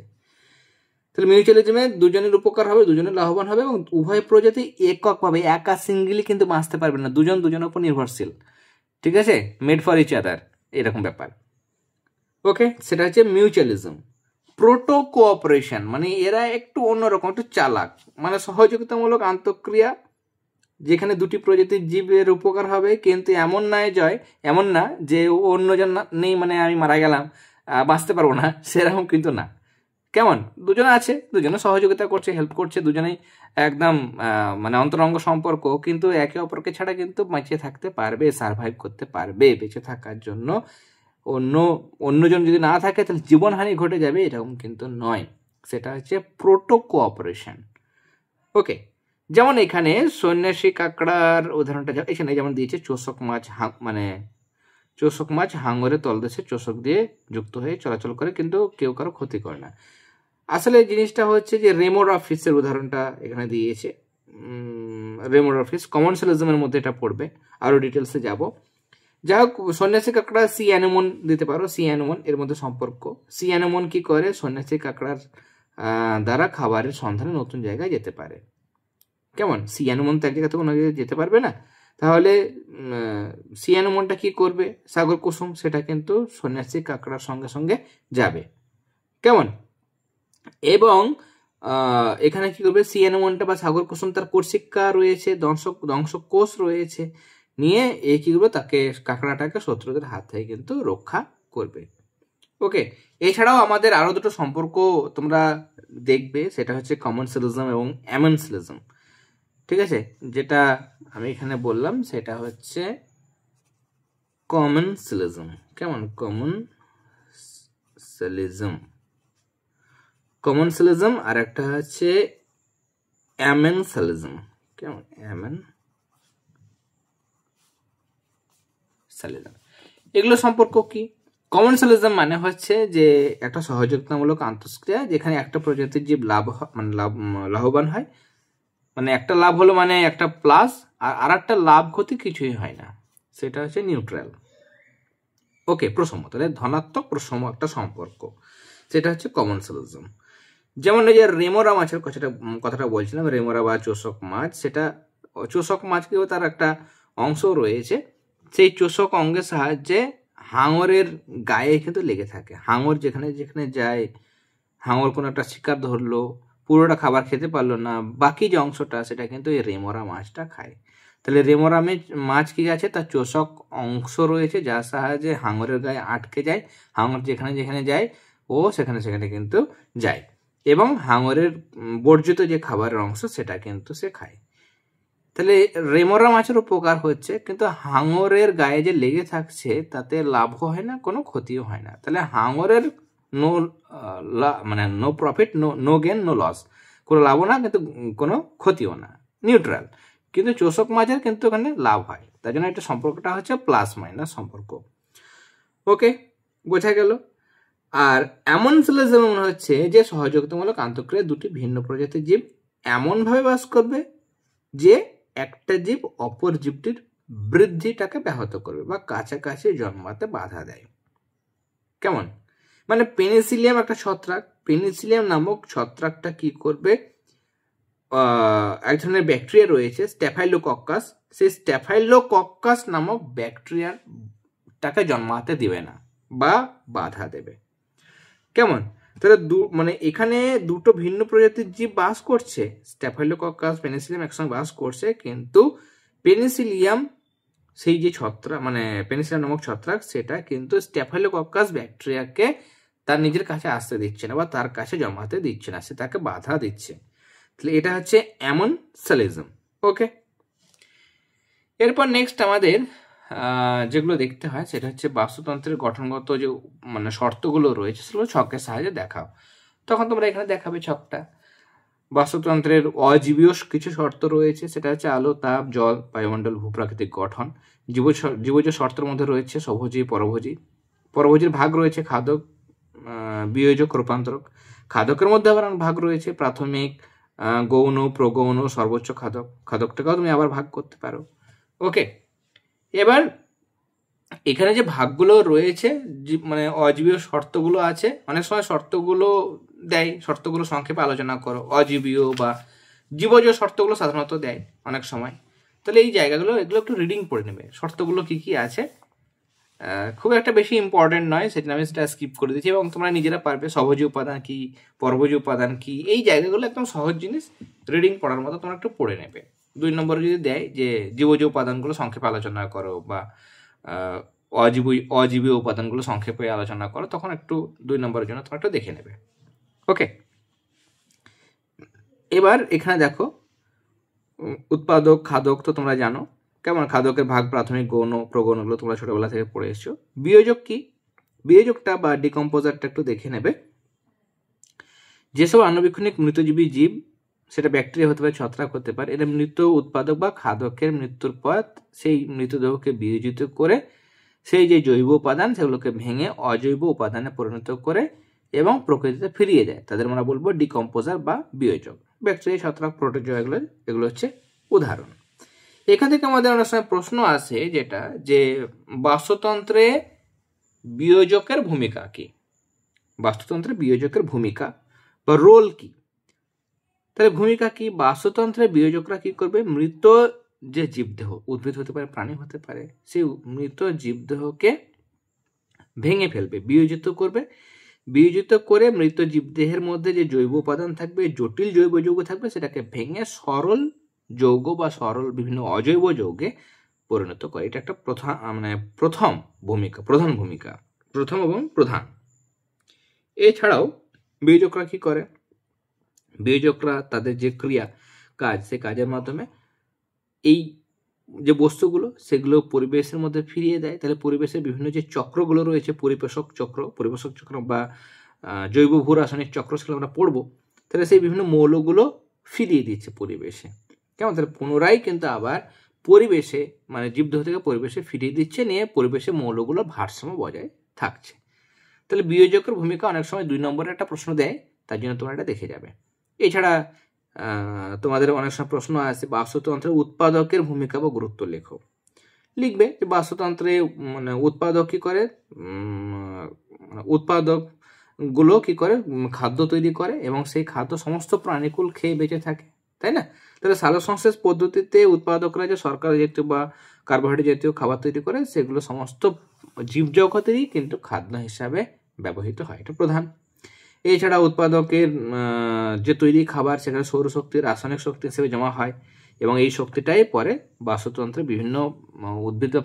তাহলে মিউচুয়ালিজমে দুজনের উপকার হবে, দুজনের লাভবান হবে, এবং উভয় প্রজাতি এককভাবে একা সিঙ্গেলি কিন্তু বাঁচতে পারবে না, দুজন দুজনের উপর নির্ভরশীল, ঠিক আছে, মেড ফর ইচ আদার, এরকম ব্যাপার। ওকে, সেটা হচ্ছে মিউচুয়ালিজম। প্রোটো কোঅপারেশন মানে এরা একটু অন্যরকম, একটু চালাক, মানে সহযোগিতামূলক আন্তঃক্রিয়া যেখানে দুটি প্রজাতির জীবের উপকার হবে, কিন্তু এমন না যে অন্যজন নেই মানে আমি মারা গেলাম, বাঁচতে পারবো না, সেরকম কিন্তু না। কেমন, দুজনে আছে, দুজনে সহযোগিতা করছে, হেল্প করছে, দুজনেই একদম মানে অন্তরঙ্গ সম্পর্ক, কিন্তু একে অপরকে ছাড়া কিন্তু বাঁচিয়ে থাকতে পারবে, সার্ভাইভ করতে পারবে। বেঁচে থাকার জন্য অন্যজন যদি না থাকে তাহলে জীবনহানি ঘটে যাবে, এরকম কিন্তু নয়। সেটা হচ্ছে প্রোটো কোঅপারেশন। ওকে, যেমন এখানে সন্ন্যাসী কাঁকড়ার উদাহরণটা এখানে যেমন দিয়েছে, চোষক মাছ, মানে চোষক মাছ হাঙরের তলদেশে চোষক দিয়ে যুক্ত হয়ে চলাচল করে, কিন্তু কেউ কারো ক্ষতি করে না। আসলে জিনিসটা হচ্ছে যে রেমোরা ফিশের উদাহরণটা এখানে দিয়েছে। রেমোরা ফিশ কমনসেলিজমের মধ্যে এটা পড়বে, আরও ডিটেলসে যাব। যাই হোক, সন্ন্যাসী কাঁকড়া সি অ্যানেমন দিতে পারো, সি অ্যানেমন এর মধ্যে সম্পর্ক। সি অ্যানেমন কি করে, সন্ন্যাসী কাঁকড়ার দ্বারা খাবারের সন্ধানে নতুন জায়গায় যেতে পারে। কেমন, সি অ্যানেমন তো এক জায়গা থেকে অন্য জায়গায় যেতে পারবে না, তাহলে সি অ্যানেমনটা কি করবে, সাগর কুসুম সেটা কিন্তু সন্ন্যাসী কাঁকড়ার সঙ্গে সঙ্গে যাবে, কেমন। এবং এখানে কি করবে, সি অ্যানেমনটা বা সাগর কুসুম তার কোষিকা রয়েছে, দংশকোষ রয়েছে, নিয়ে এ কি করবে, তাকে কাঁকড়াটাকে শত্রুদের হাত থেকে কিন্তু রক্ষা করবে। ওকে, এছাড়াও আমাদের আরো দুটো সম্পর্ক তোমরা দেখবে, সেটা হচ্ছে কমনসেলিজম এবং অ্যামেনসেলিজম, ঠিক আছে। যেটা আমি এখানে বললাম সেটা হচ্ছে কমনসেলিজম, কেমন, কমনসেলিজম, আর একটা হচ্ছে অ্যামেনসেলিজম, কেমন, অ্যামেনসেলিজম। এগুলো সম্পর্ক কি? কমনসেলিজম মানে হচ্ছে যে একটা সহযোগিতামূলক আন্তঃক্রিয়া যেখানে একটা প্রজাতির জীব লাভবান হয়, মানে একটা লাভ হলো মানে একটা প্লাস, আর একটা লাভ ক্ষতি কিছুই হয় না, সেটা হচ্ছে নিউট্রাল। ওকে, প্রসম, তাহলে ধনাত্মক প্রসম একটা সম্পর্ক, সেটা হচ্ছে কমনসেলিজম। যেমন এই যে রেমোরা মাছের কথাটা বলছিলাম, রেমোরা বা চোষক মাছ, সেটা চোষক মাছকেও তার একটা অংশ রয়েছে, সেই চোষক অঙ্গের সাহায্যে হাঙরের গায়ে কিন্তু লেগে থাকে। হাঙর যেখানে যেখানে যায়, হাঙর কোনো একটা শিকার ধরলো, পুরোটা খাবার খেতে পারলো না, বাকি যে অংশটা সেটা কিন্তু এই রেমোরা মাছটা খায়। তাহলে রেমোরা মাছ কি আছে, তার চোষক অংশ রয়েছে যার সাহায্যে হাঙরের গায়ে আটকে যায়, হাঙর যেখানে যেখানে যায় ও সেখানে সেখানে কিন্তু যায়, এবং হাঙরের বর্জিত যে খাবারের অংশ সেটা কিন্তু সে খায়। তাহলে রেমোরা মাছের উপকার হচ্ছে, কিন্তু হাঙরের গায়ে যে লেগে থাকছে তাতে লাভও হয় না, কোনো ক্ষতিও হয় না। তাহলে হাঙরের no profit, no gain, no loss, কোনো লাভও না কিন্তু কোনো ক্ষতিও না, নিউট্রাল। কিন্তু চোষক মাছের কিন্তু ওখানে লাভ হয়, তাই জন্য এটা সম্পর্কটা হচ্ছে প্লাস মাইনাস সম্পর্ক। ওকে, বোঝা গেল। আর অ্যামেনসেলিজম হচ্ছে যে সহযোগিতামূলক আন্তঃক্রিয়া দুটি ভিন্ন প্রজাতির জীব এমনভাবে বাস করবে যে একটা জীব অপর জীবটির বৃদ্ধিটাকে ব্যাহত করবে বা কাছাকাছি জন্মাতে বাধা দেয়। কেমন, মানে পেনিসিলিয়াম একটা ছত্রাক, পেনিসিলিয়াম নামক ছত্রাকটা কি করবে, এক ধরনের ব্যাকটেরিয়া রয়েছে স্ট্যাফাইলোকক্কাস, সেই স্ট্যাফাইলোকক্কাস নামক ব্যাকটেরিয়াটাকে জন্মাতে দিবে না বা বাধা দেবে। কেমন? তাহলে মানে এখানে দুটো ভিন্ন প্রজাতির জীব বাস করছে, স্ট্যাফাইলোকক্কাস পেনিসিলিয়াম একসঙ্গে বাস করছে, কিন্তু পেনিসিলিয়াম সেই যে ছত্রাক মানে পেনিসিলিয়াম নামক ছত্রাক সেটা কিন্তু স্ট্যাফাইলোকক্কাস ব্যাকটেরিয়াকে তার নিজের কাছে আসতে দিচ্ছে না বা তার কাছে জমাতে দিচ্ছে না, সে তাকে বাধা দিচ্ছে। তাহলে এটা হচ্ছে অ্যামোনসালিজম। ওকে, এরপর নেক্সট আমাদের যেগুলো দেখতে হয় সেটা হচ্ছে বাস্তুতন্ত্রের গঠনগত যে মানে শর্তগুলো রয়েছে সেগুলো ছকের সাহায্যে দেখাও। তখন তোমরা এখানে দেখাবে ছকটা। বাস্তুতন্ত্রের অজীবীয় কিছু শর্ত রয়েছে, সেটা হচ্ছে আলো, তাপ, জল, বায়ুমণ্ডল, ভূপ্রাকৃতিক গঠন। জীবজ শর্তের মধ্যে রয়েছে স্বভোজী, পরভোজী। পরভোজীর ভাগ রয়েছে খাদক, বিয়োজক, রূপান্তরক। খাদকের মধ্যে আবার ভাগ রয়েছে প্রাথমিক, গৌণ, প্রগৌণ, সর্বোচ্চ খাদক। খাদকটাকেও তুমি আবার ভাগ করতে পারো। ওকে, এবার এখানে যে ভাগগুলো রয়েছে মানে অজীবীয় শর্তগুলো আছে, অনেক সময় শর্তগুলো দেয়, শর্তগুলো সংক্ষেপে আলোচনা করো। অজীবীয় বা জীবজ শর্তগুলো সাধারণত দেয় অনেক সময়। তাহলে এই জায়গাগুলো এগুলো একটু রিডিং পড়ে নেবে, শর্তগুলো কি কি আছে। খুব একটা বেশি ইম্পর্টেন্ট নয়, সেটা আমি সেটা স্কিপ করে দিচ্ছি এবং তোমরা নিজেরা পারবে। স্বভোজী উপাদান কি, পরভোজী উপাদান কি, এই জায়গাগুলো একদম সহজ জিনিস, রিডিং পড়ার মতো তোমরা একটু পড়ে নেবে। 2 নম্বরে যদি দেয় যে জীবজ উপাদানগুলো সংক্ষেপে আলোচনা করো বা অজীবীয় উপাদানগুলো সংক্ষেপে আলোচনা করো, তখন একটু 2 নম্বরের জন্য তোমরা একটু দেখে নেবে। ওকে, এবার এখানে দেখো উৎপাদক, খাদক তো তোমরা জানো। কেমন? খাদকের ভাগ প্রাথমিক, গৌণ, প্রগৌণগুলো তোমরা ছোটবেলা থেকে পড়ে এসছো। বিয়োজক কি? বিয়োজকটা বা ডিকম্পোজারটা একটু দেখে নেবে। যেসব আণুবীক্ষণিক মৃতজীবী জীব, সেটা ব্যাকটেরিয়া হতে পারে, ছত্রাক হতে পারে, এটা মৃত উৎপাদক বা খাদকের মৃত্যুর পর সেই মৃতদেহকে বিয়োজিত করে সেই যে জৈব উপাদান সেগুলোকে ভেঙে অজৈব উপাদানে পরিণত করে এবং প্রকৃতিতে ফিরিয়ে দেয়, তাদের আমরা বলবো ডিকম্পোজার বা বিয়োজক। ব্যাকটেরিয়া, ছত্রাক, প্রোটোজোয়া এগুলো হচ্ছে উদাহরণ। এখান থেকে আমাদের অনেক সময় প্রশ্ন আসে যেটা যে বাস্তুতন্ত্রে বিয়োজকের ভূমিকা কি, বাস্তুতন্ত্রে বিয়োজকের ভূমিকা বা রোল কি। তাহলে ভূমিকা কি? বাস্তুতন্ত্রে বিয়োজকরা কি করবে? মৃত যে জীবদেহ, উদ্ভিদ হতে পারে, প্রাণী হতে পারে, সেই মৃত জীবদেহকে ভেঙে ফেলবে, বিয়োজিত করবে। বিয়োজিত করে মৃত জীবদেহের মধ্যে যে জৈব উপাদান থাকবে, জটিল জৈব যৌগ থাকবে, সেটাকে ভেঙে সরল যৌগ বা সরল বিভিন্ন অজৈব যৌগে পরিণত করে। এটা একটা প্রথম ভূমিকা, প্রথম এবং প্রধান। এছাড়াও বিয়োজকরা কি করে? বিয়োজকরা তাদের যে ক্রিয়া কাজ, সে কাজের মাধ্যমে এই যে বস্তুগুলো সেগুলো পরিবেশের মধ্যে ফিরিয়ে দেয়। তাহলে পরিবেশের বিভিন্ন যে চক্রগুলো রয়েছে, পরিবেশক চক্র বা জৈব ভূ রাসায়নিক চক্র, সেগুলো আমরা পড়বো। তাহলে সেই বিভিন্ন মৌলগুলো ফিরিয়ে দিচ্ছে পরিবেশে। কেমন? তাহলে পুনরায় কিন্তু আবার পরিবেশে মানে জীবদেহ থেকে পরিবেশে ফিরিয়ে দিচ্ছে, নিয়ে পরিবেশে মৌলগুলো ভারসাম্য বজায় থাকছে। তাহলে বিয়োজকের ভূমিকা অনেক সময় 2 নম্বরে একটা প্রশ্ন দেয়, তার জন্য তোমরা এটা দেখে যাবে। এছাড়া তোমাদের অনেক সময় প্রশ্ন আসে বাস্তুতন্ত্রের উৎপাদকের ভূমিকা বা গুরুত্ব লেখো। লিখবে যে বাস্তুতন্ত্রে মানে উৎপাদক কি করে, উৎপাদক গুলো কি করে, খাদ্য তৈরি করে এবং সেই খাদ্য সমস্ত প্রাণীকুল খেয়ে বেঁচে থাকে, তাই না? তাহলে সালোকসংশ্লেষ পদ্ধতিতে উৎপাদকরা যে শর্করা জাতীয় বা কার্বোহাইড্রেট জাতীয় খাবার তৈরি করে, সেগুলো সমস্ত জীবজগতেরই কিন্তু খাদ্য হিসাবে ব্যবহৃত হয়, এটা প্রধান। এছাড়া উৎপাদকের যে তৈরি খাবার সেটা সৌরশক্তি, রাসায়নিক শক্তি হিসেবে জমা হয় এবং এই শক্তিটাই পরে বাস্তুতন্ত্রের বিভিন্ন উদ্ভিদ বা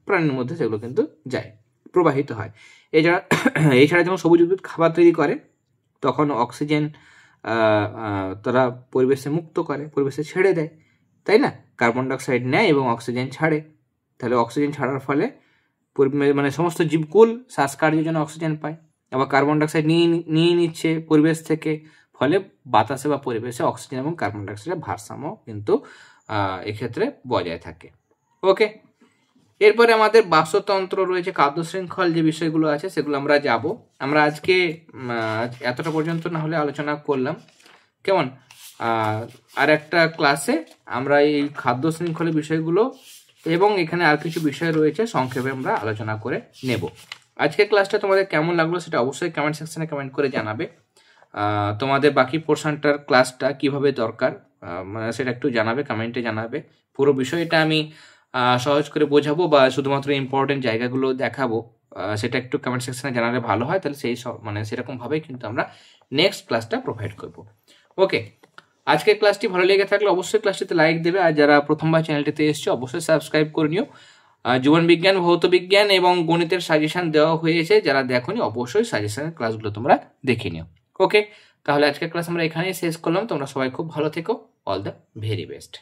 প্রাণীর মধ্যে সেগুলো কিন্তু যায়, প্রবাহিত হয়। এছাড়া যখন সবুজ উদ্ভিদ খাবার তৈরি করে তখন অক্সিজেন তারা পরিবেশে মুক্ত করে, পরিবেশে ছেড়ে দেয়, তাই না? কার্বন ডাইঅক্সাইড নেয় এবং অক্সিজেন ছাড়ে। তাহলে অক্সিজেন ছাড়ার ফলে মানে সমস্ত জীবকুল শ্বাসকার্যের জন্য অক্সিজেন পায়, আবার কার্বন ডাইঅক্সাইড নিয়ে নিচ্ছে পরিবেশ থেকে, ফলে বাতাসে বা পরিবেশে অক্সিজেন এবং কার্বন ডাইঅক্সাইডের ভারসাম্য কিন্তু এক্ষেত্রে বজায় থাকে। ওকে, এরপরে আমাদের বাস্তুতন্ত্র রয়েছে, খাদ্য শৃঙ্খল যে বিষয়গুলো আছে সেগুলো আমরা আজকে এতটা পর্যন্ত না হলে আলোচনা করলাম। কেমন? আর একটা ক্লাসে আমরা এই খাদ্য শৃঙ্খলের বিষয়গুলো এবং এখানে আর কিছু বিষয় রয়েছে সংক্ষেপে আমরা আলোচনা করে নেব। আজকের ক্লাসটা তোমাদের কেমন লাগলো সেটা অবশ্যই কমেন্ট সেকশনে কমেন্ট করে জানাবে। তোমাদের বাকি পোর্শনটার ক্লাসটা কিভাবে দরকার মানে সেটা একটু জানাবে, কমেন্টে জানাবে। পুরো বিষয়টা আমি সহজ করে বোঝাবো বা শুধুমাত্র ইম্পর্টেন্ট জায়গাগুলো দেখাবো, সেটা একটু কমেন্ট সেকশনে জানালে ভালো হয়। তাহলে সেই সব মানে সেরকমভাবেই কিন্তু আমরা নেক্সট ক্লাসটা প্রোভাইড করব। ওকে, আজকের ক্লাসটি ভালো লেগে থাকলে অবশ্যই ক্লাসটিতে লাইক দেবে, আর যারা প্রথমবার চ্যানেলটিতে এসছে অবশ্যই সাবস্ক্রাইব করে নিও। জীবন বিজ্ঞান, ভৌত বিজ্ঞান এবং গণিতের সাজেশন দেওয়া হয়েছে, যারা দেখোনি অবশ্যই সাজেশনের ক্লাসগুলো তোমরা দেখে নিও। ওকে, তাহলে আজকের ক্লাস আমরা এখানেই শেষ করলাম। তোমরা সবাই খুব ভালো থেকো। All the very best.